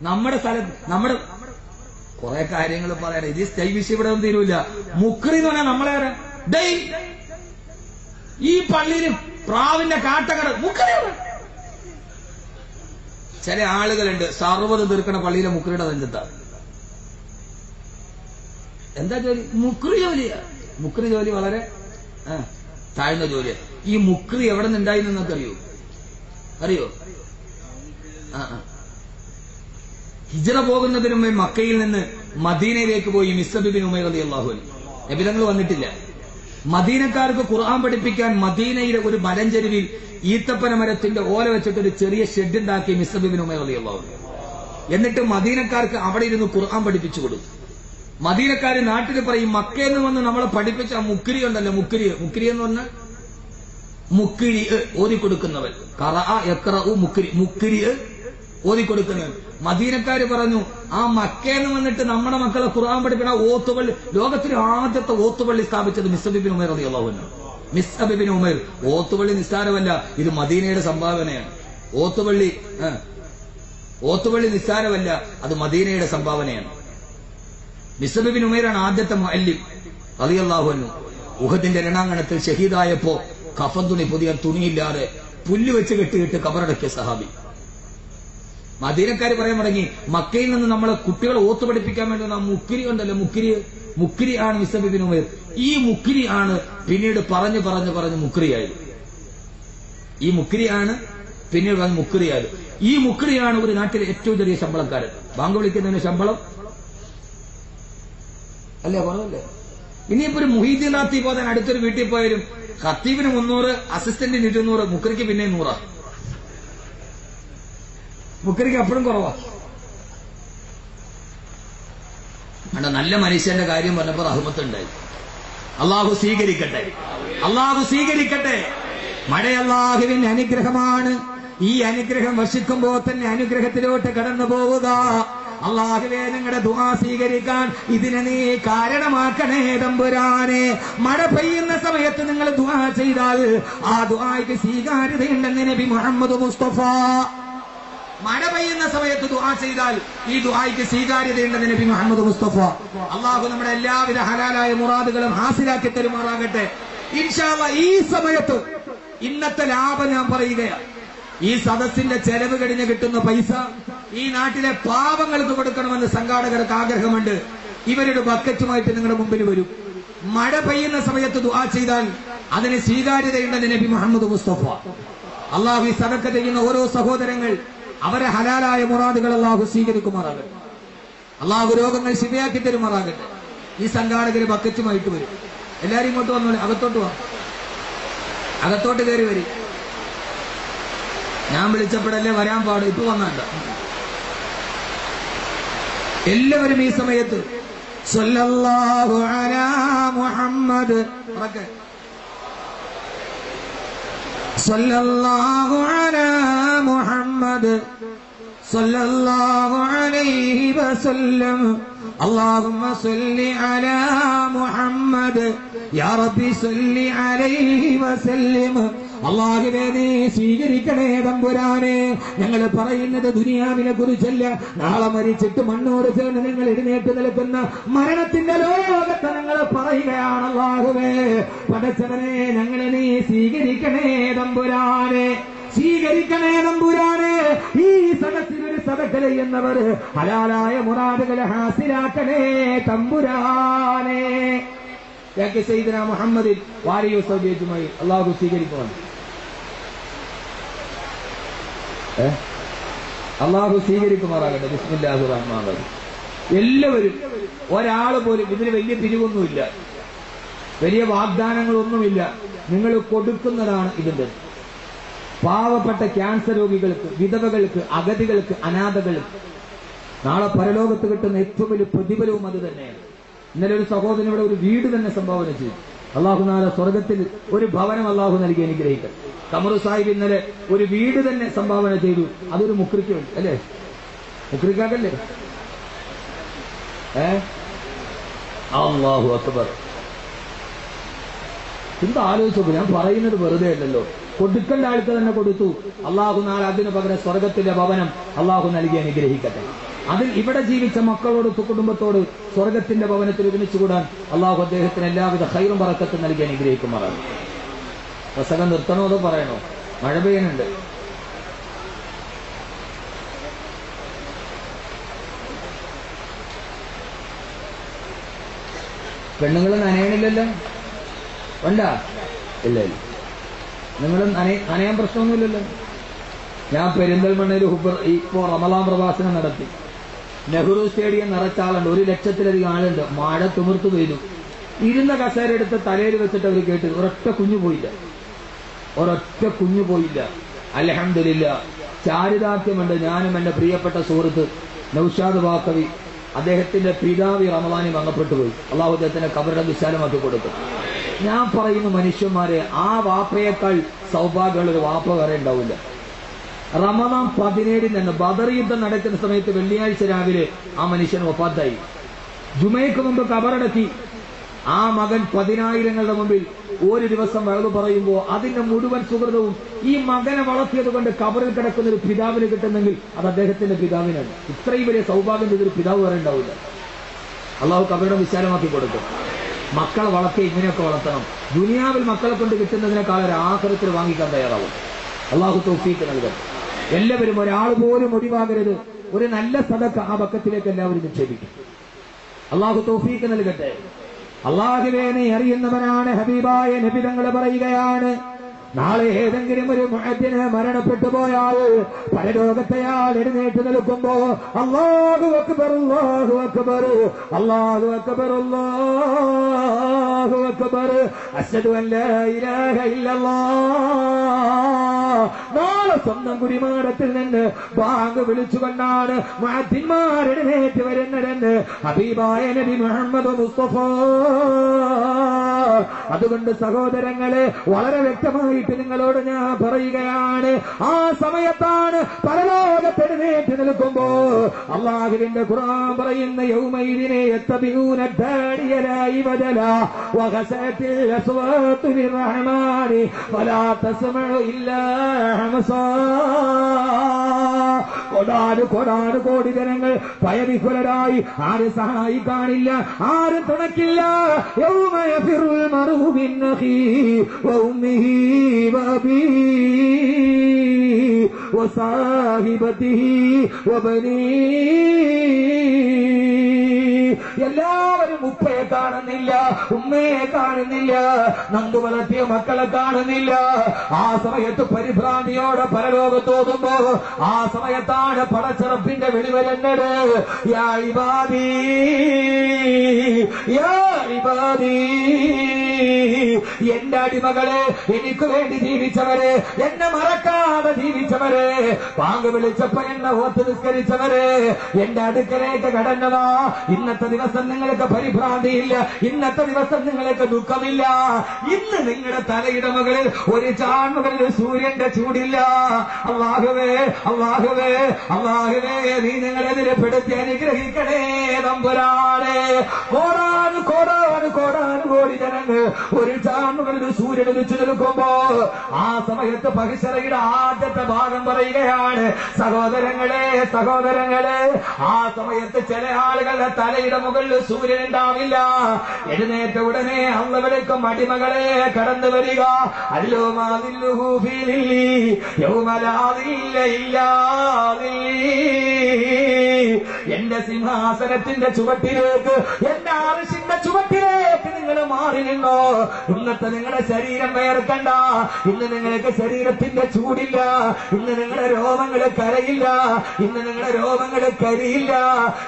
നമ്മുടെ സ്ഥലത്ത് കുറെ കാര്യങ്ങൾ പറയണം. ഇത് സ്റ്റൈ വിഷയം ഇവിടെ ഒന്നും തീരൂല. മുക്രി എന്ന് പറഞ്ഞാൽ നമ്മളെ ഈ പള്ളിയിൽ പ്രാവിന്റെ കാട്ടകട മുക്രിയാണ്. ചില ആളുകളുണ്ട് സർവ്വത് തീർക്കണ പള്ളിയിലെ മുക്രിയുടെ നെഞ്ചത്താണ്. എന്താ ജോലി? മുക്രി ജോലിയാ. മുക്രി ജോലി വളരെ താഴ്ന്ന ജോലിയാണ്. ഈ മുക്രി എവിടെ നിന്നുണ്ടായി എന്നൊക്കെ അറിയോ? ഹിജ്റ പോകുന്നതിന് മുമ്പേ മക്കയിൽ നിന്ന് മദീനയിലേക്ക് പോയി മിസ്അബ് ബിൻ ഉമൈർ റളിയല്ലാഹു അൻഹു. നബി തങ്ങൾ വന്നിട്ടില്ല. മദീനക്കാർക്ക് ഖുർആൻ പഠിപ്പിക്കാൻ മദീനയിലെ ഒരു മലഞ്ചെരുവിൽ ഈത്തപ്പന മരത്തിന്റെ ഓല വെച്ചിട്ടൊരു ചെറിയ ഷെഡ് ഉണ്ടാക്കി മിസ്അബ് ബിൻ ഉമൈർ റളിയല്ലാഹു അൻഹു. എന്നിട്ട് മദീനക്കാർക്ക് അവിടെ ഇരുന്ന് ഖുർആൻ പഠിപ്പിച്ചു കൊടുത്തു. മദീനക്കാര് നാട്ടിൽ പറയും, മക്കയിൽ നിന്ന് വന്ന് നമ്മളെ പഠിപ്പിച്ച മുക്രി ഉണ്ടല്ലോ, മുക്രി എന്ന് പറഞ്ഞാൽ മുക്കിരി ഓതിക്കൊടുക്കുന്നവൻ. മുക്കിരി ഓതിക്കൊടുക്കുന്നവൻ. മദീനക്കാര് പറഞ്ഞു, ആ മക്കയെന്ന് വന്നിട്ട് നമ്മുടെ മക്കളെ ഖുർആൻ പഠിപ്പിക്കുന്ന ഓത്തുപള്ളി, ലോകത്തിലെ ആദ്യത്തെ ഓത്തുപള്ളി സ്ഥാപിച്ചത് മിസ്അബ് ബിൻ ഉമൈർ റളിയല്ലാഹു അൻഹു. Musab bin Umair. ഓത്തുപള്ളി നിസ്സാരമല്ല, ഇത് മദീനയുടെ സംഭാവനയാണ്. ഓത്തുപള്ളി നിസ്സാരമല്ല, അത് മദീനയുടെ സംഭാവനയാണ്. മിസ്അബ് ബിൻ ഉമൈറാണ് ആദ്യത്തെ മുഅല്ലിം റളിയല്ലാഹു അൻഹു. ഉഹദിന്റെ രണാങ്കണത്തിൽ ഷഹീദായപ്പോ കഫൻ തുണി പൊതിയാൻ തുണിയില്ലാതെ പുല്ല് വെച്ച് കെട്ടിയിട്ട് കബറടക്കിയ സഹാബി. മദീനക്കാര് പറയാൻ തുടങ്ങി, മക്കയിൽ നിന്ന് നമ്മളെ കുട്ടികളെ ഓത്ത് പഠിപ്പിക്കാൻ വേണ്ടി നാം മുക്കിരി ഉണ്ടല്ലോ, മുക്കിരി ആണ് മിസ്അബ് ബിൻ ഉമൈർ. ഈ മുക്കിരി ആണ് പിന്നീട് പറഞ്ഞു മുക്രിയായത്. ഈ മുക്രിയാണ് പിന്നീട് പറഞ്ഞ് മുക്രിയായത്. ഈ മുക്രിയാണ് ഒരു നാട്ടിലെ ഏറ്റവും ചെറിയ ശമ്പളക്കാരൻ. ബാങ്ക് വിളിക്കുന്നതിന് ശമ്പളം അല്ലേ കുറവല്ലേ? ഇനിയിപ്പോ ഒരു മുഹീദ്ദീൻ ഖത്തീബ് പോകാൻ അടുത്തൊരു വീട്ടിൽ പോയാലും ഖത്തീബിന് 300, അസിസ്റ്റന്റിന് 200, മുക്രിക്ക് പിന്നെ 100. മുക്രിക്ക് അപ്പോഴും കുറവാ. നല്ല മനുഷ്യന്റെ കാര്യം പറഞ്ഞപ്പോ റഹ്മത്തുണ്ടായി. അള്ളാഹു സ്വീകരിക്കട്ടെ. മഴ അള്ളാഹുവിന്റെ അനുഗ്രഹമാണ്. ഈ അനുഗ്രഹം വർഷിക്കുമ്പോ തന്നെ അനുഗ്രഹത്തിലോട്ട് കടന്നു പോവുക. അള്ളാഹുവേ, നിങ്ങളുടെ ദുആ സ്വീകരിക്കാൻ ഇതിനെ നീ കാരണമാക്കണേ തമ്പുരാനെ. മഴ പെയ്യുന്ന സമയത്ത് നിങ്ങൾ ദുആ ചെയ്താൽ ആ ദുആയ്ക്ക് സ്വീകാര്യതയുണ്ടെന്ന് നബി മുഹമ്മദ് മുസ്തഫ. മഴ പെയ്യുന്ന സമയത്ത് ദുആ ചെയ്താൽ ഈ ദുആയ്ക്ക് സ്വീകാര്യതയുണ്ടെന്ന് നബി മുഹമ്മദ് മുസ്തഫ. അള്ളാഹു നമ്മുടെ എല്ലാവിധ ഹലാലായ മുറാദുകളും ഹാസിലാക്കി തരുമാറാകട്ടെ ഇൻഷാ അല്ലാഹ്. ഈ സമയത്ത് ഇന്നത്തെ ലാഭം ഞാൻ പറയുകയാണ്. ഈ സദസ്സിന്റെ ചെലവ് കഴിഞ്ഞ് കിട്ടുന്ന പൈസ ഈ നാട്ടിലെ പാവങ്ങൾക്ക് കൊടുക്കണമെന്ന് സംഘാടകർക്ക് ആഗ്രഹമുണ്ട്. ഇവരുടെ ബക്കറ്റുമായിട്ട് നിങ്ങളുടെ മുമ്പിൽ വരും. മഴ പെയ്യുന്ന സമയത്ത് ദുആ ചെയ്താൽ അതിന് സ്വീകാര്യതയുണ്ടെന്ന് നബി മുഹമ്മദ് മുസ്തഫ. അള്ളാഹു ഈ സദഖ ചെയ്യുന്ന ഓരോ സഹോദരങ്ങൾ അവരെ ഹലാലായ മുറാദുകൾ അള്ളാഹു സ്വീകരിക്കുമാറാകട്ടെ. അള്ളാഹു രോഗങ്ങൾ ശിവയാക്കി തരുമാറാകട്ടെ. ഈ സംഘാടകര് ബക്കറ്റുമായിട്ട് വരും. എല്ലാരും ഇങ്ങോട്ട് വന്നോളെ, അകത്തോട്ട് കയറി വരും. ഞാൻ വിളിച്ചപ്പോഴല്ലേ വരാൻ പാടും, ഇപ്പൊ വന്നണ്ട. എല്ലാവരും ഈ സമയത്ത് സ്വല്ലല്ലാഹു അലാ മുഹമ്മദ്, സ്വല്ലല്ലാഹു അലാ മുഹമ്മദ് സ്വല്ലല്ലാഹു അലൈഹി വസല്ലം اللهم صل على محمد يا ربي صل عليه وسلم. അള്ളാഹുവേ, നീ സ്വീകരിക്കണേ തമ്പുരാനെ. ഞങ്ങൾ പറയുന്നത് ദുനിയാവിനെ കുറിച്ചല്ല. നാളെ മരിച്ചിട്ട് മണ്ണോട് ചേർന്ന് നിങ്ങൾ എഴുന്നേറ്റ് നിൽക്കുന്ന മരണത്തിന്റെ ലോകത്തെ ഞങ്ങൾ പറയുകയാണ്. അള്ളാഹുവേ, പടച്ചവനെ, ഞങ്ങളെ നീ സ്വീകരിക്കണേ തമ്പുരാനെ. ഈ സദസ്സിനൊരു സദഖ ചെയ്യുന്നവർ ഹലാലായ മുറാദുകളെ ഹാസിലാക്കണേ തമ്പുരാനെ. സയ്യിദുനാ മുഹമ്മദിൻ വാലിഹി വസല്ലമയുമായി അള്ളാഹു സ്വീകരിക്കുവാൻ. അള്ളാഹു സ്വീകരിക്കുമാറാകട്ടെ. ബിസ്മില്ലാഹിർ റഹ്മാനിർ റഹീം. എല്ലാവരും, ഒരാൾ പോലും ഇതിന് വലിയ പിരിവൊന്നുമില്ല, വലിയ വാഗ്ദാനങ്ങളൊന്നുമില്ല. നിങ്ങൾ കൊടുക്കുന്നതാണ് ഇതിന്റെ. പാവപ്പെട്ട ക്യാൻസർ രോഗികൾക്ക്, വിധവകൾക്ക്, അഗതികൾക്ക്, അനാഥകൾക്ക് നാളെ പരലോകത്ത് കിട്ടുന്ന ഏറ്റവും വലിയ പ്രതിഫലവും അത് തന്നെയാണ്. ഇന്നലെ ഒരു സഹോദരൻ ഇവിടെ ഒരു വീട് തന്നെ സംഭാവന ചെയ്തു. അള്ളാഹു നാളെ സ്വർഗത്തിൽ ഒരു ഭവനം അള്ളാഹു നൽകി അനുഗ്രഹിക്കട്ടെ. കമറു സാഹിബ് ഇന്നലെ ഒരു വീട് തന്നെ സംഭാവന ചെയ്തു. അതൊരു മുക്രിക്ക് വേണ്ടി അല്ലേ? മുക്രിക്കാക്കല്ലേ? അല്ലാഹു അക്ബർ. എന്താ ആലോചിച്ചു? ഞാൻ പറയുന്നത് വെറുതെ അല്ലല്ലോ. കൊടുക്കേണ്ട ആൾക്ക് തന്നെ കൊടുത്തു. അള്ളാഹു നാളെ അതിനു പകരം സ്വർഗത്തിന്റെ ഭവനം അള്ളാഹു നൽകി അനുഗ്രഹിക്കട്ടെ. അതിൽ ഇവിടെ ജീവിച്ച മക്കളോട് കുടുംബത്തോട് സ്വർഗത്തിന്റെ ഭവനത്തിൽ ഒരുമിച്ചുകൂടാൻ അള്ളാഹു അദ്ദേഹത്തിന് എല്ലാവിധ ഖൈറും ബറക്കത്തും നൽകി അനുഗ്രഹിക്കുമാറാണ്. പ്രസംഗം നിർത്തണോ അതോ പറയണോ? മഴ പെയ്യുന്നുണ്ട്. പെണ്ണുങ്ങൾ നനയണില്ലല്ലോ? വേണ്ടാ? ഇല്ല ഇല്ല, നിങ്ങളും നനയാൻ പ്രശ്നമൊന്നുമില്ലല്ലോ. ഞാൻ പെരിന്തൽമണ്ണയിൽ ഇപ്പോ റമളാൻ പ്രഭാഷണം നടത്തി. നെഹ്റു സ്റ്റേഡിയം നിറച്ചാളുണ്ട്, 1,00,000-ലധികം ആളുണ്ട്. മഴ തിമിർത്തു പെയ്തു. ഇരുന്ന കസേര എടുത്ത് തലയിൽ വെച്ചിട്ട് അവർ കേട്ടു. ഒരൊറ്റ കുഞ്ഞു പോയില്ല. അൽഹംദുലില്ലാ, ചാരിതാർത്ഥ്യമുണ്ട്. ഞാനും എന്റെ പ്രിയപ്പെട്ട സുഹൃത്ത് നൗഷാദ് ബാക്കവി, അദ്ദേഹത്തിന്റെ പിതാവ് റമളാനിൽ മരണപ്പെട്ടു പോയി. അള്ളാഹു അദ്ദേഹത്തിന്റെ ഖബറിനെ വിശാലമാക്കി കൊടുക്കും. ഞാൻ പറയുന്ന മനുഷ്യന്മാരെ, ആ വാപ്പയേക്കാൾ സൗഭാഗ്യമുള്ള ഒരു വാപ്പ വേറെ ഉണ്ടാവില്ല. റമളാൻ 17 തന്നെ ബദർ യുദ്ധം നടക്കുന്ന സമയത്ത് വെള്ളിയാഴ്ച രാവിലെ ആ മനുഷ്യൻ വഫാത്തായി. ജുമയ്ക്ക് മുമ്പ് ഖബറടക്കി. ആ മകൻ 10,000ങ്ങളുടെ മുമ്പിൽ ഒരു ദിവസം വഴതു പറയുമ്പോൾ അതിന്റെ മുഴുവൻ സുഹൃതവും ഈ മകനെ വളർത്തിയത് കൊണ്ട് ഖബറിൽ കിടക്കുന്ന ഒരു പിതാവിന് കിട്ടുന്നെങ്കിൽ അത് അദ്ദേഹത്തിന്റെ പിതാവിനാണ്. ഇത്രയും വലിയ സൗഭാഗ്യം ഇതൊരു പിതാവ് വരെ ഉണ്ടാവില്ല. അള്ളാഹു ഖബറിനെ വിശാലമാക്കി കൊടുക്കും. മക്കളെ വളർത്തി ഇങ്ങനെയൊക്കെ വളർത്തണം. ദുനിയാവിൽ മക്കളെ കൊണ്ട് കിട്ടുന്നതിനേക്കാൾ ഒരു ആഖിറത്തിൽ വാങ്ങിക്കാൻ തയ്യാറാവും. അള്ളാഹു തൗഫീഖ് നൽകട്ടെ. എല്ലാവരും ഒരാൾ പോലും ഒഴിവാകരുത്. ഒരു നല്ല സദഖ ആ ബക്കത്തിലേക്ക് എല്ലാവരും നിക്ഷേപിക്കും. അള്ളാഹു തൗഫീഖ് നൽകട്ടെ. അള്ളാഹുവേ, നീ അറിയുന്നവനാണ്. ഹബീബായ നബി തങ്ങൾ പറയുകയാണ്, നാളെ ഏതെങ്കിലും ഒരു മുഅദ്ദിന് മരണപ്പെട്ടു പോയാൽ പരലോകത്തെയാൾ എഴുന്നേറ്റ് നിൽക്കുമ്പോ അല്ലാഹു അക്ബർ അല്ലാഹു അക്ബർ അല്ലാഹു അക്ബർ അല്ലാഹു അക്ബർ അശ്ഹദു അൻ ലാ ഇലാഹ ഇല്ലല്ലാഹ്, നാളെ സ്വന്തം കുടിമാടത്തിൽ നിന്ന് ബാങ്ക് വിളിച്ചുകൊണ്ടാണ് മുഅദ്ദിന്മാർ എഴുന്നേറ്റ് വരുന്നതെന്ന് ഹബീബായ നബി മുഹമ്മദ് മുസ്തഫ. അതുകൊണ്ട് സഹോദരങ്ങളെ, വളരെ വ്യക്തമായിട്ട് നിങ്ങളോട് ഞാൻ പറയുകയാണ്, ആ സമയത്താണ് പരലോകത്തെഴുന്നേറ്റ് നിൽക്കുമ്പോ അല്ലാഹുവിന്റെ ഖുർആൻ പറയുന്ന യൗമൈദിനെ യത്തബിഊന ദാഇയ ലാ ഇവദല വഗസത്തിൽ അസ്വാതു ലിർറഹ്മാനി വലാ തസ്മഉ ഇല്ലാ ഹംസാ. കോടാനു കോടി ജനങ്ങൾ ഭയവിഹ്വലരായി, ആരും സഹായിക്കാനില്ല, ആരും തുണയ്ക്കില്ല. യൗമ യഫിറുൽ മർഉ മിൻ അഖീഹി വഉമ്മിഹി വഅബീഹി വസാഹിബതിഹി വബനീഹി. എല്ലാവരും ഉപ്പയെ കാണുന്നില്ല, ഉമ്മയെ കാണുന്നില്ല, നന്ദു വളർത്തിയ മക്കളെ കാണുന്നില്ല. ആ സമയത്ത് പരിഭ്രാന്തിയോടെ പരലോകത്തോതുമ്പോ ആ സമയത്താണ് പടച്ചിറപ്പിന്റെ വെളിവരുന്നത്. യാ ഇബാദി യാ ഇബാദി, എന്റെ അടിമകളെ, എനിക്ക് വേണ്ടി ജീവിച്ചവരെ, എന്നെ മറക്കാതെ ജീവിച്ചവരെ, പാങ്ക് വിളിച്ചപ്പോ എന്നെ ഓർത്ത് നിസ്കരിച്ചവരെ, എന്റെ അടുക്കലേക്ക് കടന്നതാ. ഇന്നത്തെ ദിവസം നിങ്ങൾക്ക് പരിഭ്രാന്തിയില്ല, ഇന്നത്തെ ദിവസം നിങ്ങൾക്ക് ദുഃഖമില്ല. ഇന്ന് നിങ്ങളുടെ തലയുടെ മുകളിൽ ഒരു ചാൺമുകളിൽ സൂര്യന്റെ ചൂടില്ല. അല്ലാഹുവേ അല്ലാഹുവേ അല്ലാഹുവേ, നീ നിങ്ങളെതിരെ പെടുത്തി അനുഗ്രഹിക്കണേ തമ്പുരാനെ. കോടാനു കോടാനു കോടാനു കോടി ജനങ്ങൾ ഒരു ചാൺമുകളിൽ സൂര്യൻ ഉദിച്ചു നിൽക്കുമ്പോ ആ സമയത്ത് പഹിശറയുടെ ആദ്യത്തെ ഭാഗം പറയുകയാണ്, സഹോദരങ്ങളെ സഹോദരങ്ങളെ, ആ സമയത്ത് ചില ആളുകളുടെ തലയുടെ മുകളിൽ സൂര്യൻ ഉണ്ടാവില്ല. എഴുന്നേറ്റ ഉടനെ അള്ള വിളിക്കും, അടിമകളെ കടന്നു വരിക. അല്ലോ മാദില്ലുഹു ഫീ ലില്ലി യൗമ ലാ ദില്ല ഇല്ലാ ദില്ലി. എന്റെ സിംഹാസനത്തിന്റെ ചുവട്ടിലേക്ക്, എന്റെ അർശിന്റെ ചുവട്ടിലേക്ക് നിങ്ങൾ മാറി നിന്നോ. ഇന്നത്തെ നിങ്ങളുടെ ശരീരം വേർക്കണ്ട. ഇന്ന് നിങ്ങൾക്ക് ശരീരത്തിന്റെ ചൂടില്ല. ഇന്ന് നിങ്ങളുടെ രോമങ്ങള് കരയില്ല. ഇന്ന് നിങ്ങളുടെ രോമങ്ങള് കരിയില്ല.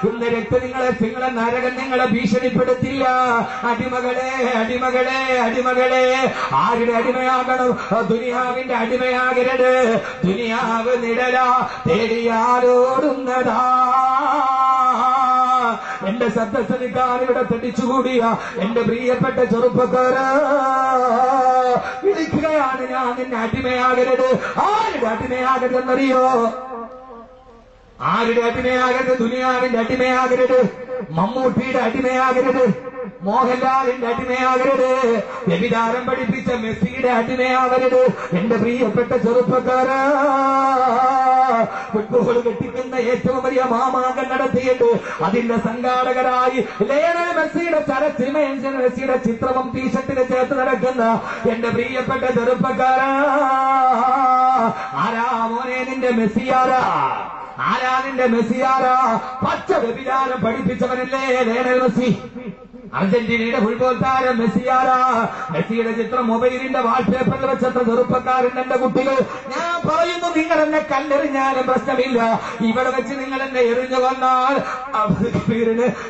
ഇന്ന് രക്തം നിങ്ങളെ നരകം നിങ്ങളെ ഭീഷണിപ്പെടുത്തില്ല. അടിമകളെ അടിമകളെ അടിമകളെ, ആരുടെ അടിമയാകണം? ദുനിയാവിന്റെ അടിമയാകരുത്. ദുനിയാവ് നിഴല തേടിയാലോടുന്നതാ. എന്റെ സദ്യസനിക്കാർ ഇവിടെ തടിച്ചുകൂടിയ എന്റെ പ്രിയപ്പെട്ട ചെറുപ്പക്കാരാ, വിളിക്കുകയാണ്, ഞാൻ നിന്നെ അടിമയാകരുത്. ആരുടെ അടിമയാകരുതെന്നറിയോ? ആരുടെ അടിമയാകരുത്? ദുനിയാവിന്റെ അടിമയാകരുത്. മമ്മൂട്ടിയുടെ അടിമയാകരുത്. മോഹൻലാലിന്റെ അടിമയാകരുത്. വ്യഭിചാരം പഠിപ്പിച്ച മെസ്സിയുടെ അടിമയാകരുത്. എന്റെ പ്രിയപ്പെട്ട ചെറുപ്പക്കാരാ, ഫുട്ബോൾ കെട്ടിക്കുന്ന ഏറ്റവും വലിയ മാമാങ്കം നടത്തിയിട്ട് അതിന്റെ സംഘാടകരായി ലയണൽ മെസ്സിയുടെ മെസ്സിയുടെ ചിത്രവും ടീഷർട്ടിന് ചേർത്ത് നടക്കുന്ന എന്റെ പ്രിയപ്പെട്ട ചെറുപ്പക്കാരാ, ആരാ മോനെ നിന്റെ മെസ്സിയാരാ? ആരാ നിന്റെ മെസ്സിയാരാ? പച്ച വ്യഭിചാരം പഠിപ്പിച്ചവനല്ലേ ലയണൽ മെസ്സി? അർജന്റീനയുടെ ഫുട്ബോൾ താരം മെസ്സിയാരാ? മെസ്സിയുടെ ചിത്രം മൊബൈലിന്റെ വാൾപേപ്പറിൽ വെച്ചത്ര ചെറുപ്പക്കാരൻ എന്റെ കുട്ടികൾ. ഞാൻ പറയുന്നു, നിങ്ങൾ എന്നെ കല്ലെറിഞ്ഞാലും പ്രശ്നമില്ല. ഇവിടെ വെച്ച് നിങ്ങൾ എന്നെ എറിഞ്ഞു വന്നാൽ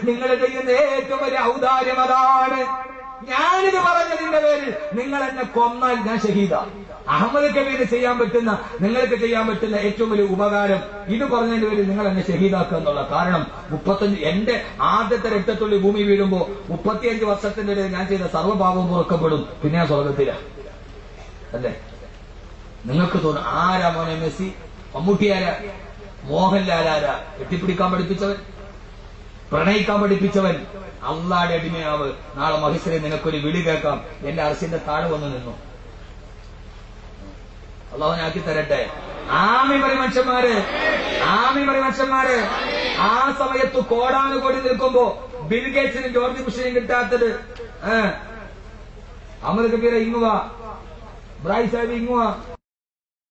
നിങ്ങൾ ചെയ്യുന്ന ഏറ്റവും വലിയ ഔദാര്യം അതാണ്. ഞാനിത് പറഞ്ഞതിന്റെ പേരിൽ നിങ്ങൾ എന്നെ കൊന്നാൽ ഞാൻ ഷഹീദ. അഹമ്മദ് കബീർ ചെയ്യാൻ പറ്റുന്ന, നിങ്ങൾക്ക് ചെയ്യാൻ പറ്റുന്ന ഏറ്റവും വലിയ ഉപകാരം ഇത് പറഞ്ഞതിന്റെ പേരിൽ നിങ്ങൾ എന്നെ ഷഹീദാക്കുക എന്നുള്ള. കാരണം 35 എന്റെ ആദ്യത്തെ രക്തത്തുള്ളി ഭൂമി വീഴുമ്പോ 35 വർഷത്തിന്റെ ഇടയിൽ ഞാൻ ചെയ്ത സർവ്വഭാവവും പുറക്കപ്പെടും. പിന്നെ ഞാൻ സ്വർഗത്തില അല്ലേ? നിങ്ങൾക്ക് തോന്നും ആരാ മോനെ മെസ്സി? മമ്മൂട്ടിയാരാ? മോഹൻലാലാരാ? കെട്ടിപ്പിടിക്കാൻ പഠിപ്പിച്ചവൻ, പ്രണയിക്കാൻ പഠിപ്പിച്ചവൻ. അള്ളാടെ അടിമയാവ്. നാളെ മഹിസരെ നിനക്കൊരു വിളി കേൾക്കാം, എന്റെ അർശിന്റെ താഴെ വന്ന് നിന്നു. അള്ളാഹുനാക്കി തരട്ടെ. ആമീൻ പറയും മനുഷ്യന്മാര്, ആമീൻ പറയും മനുഷ്യന്മാര്. ആ സമയത്ത് കോടാനുകോടി നിൽക്കുമ്പോ ബിൽഗേറ്റ്സിനും ജോർജ് ബുഷിനും കിട്ടാത്തത് അഹമ്മദ് കബീർ ഇങ്ങുവാ, ബ്രൈസ് സാഹിബ് ഇങ്ങുവാ.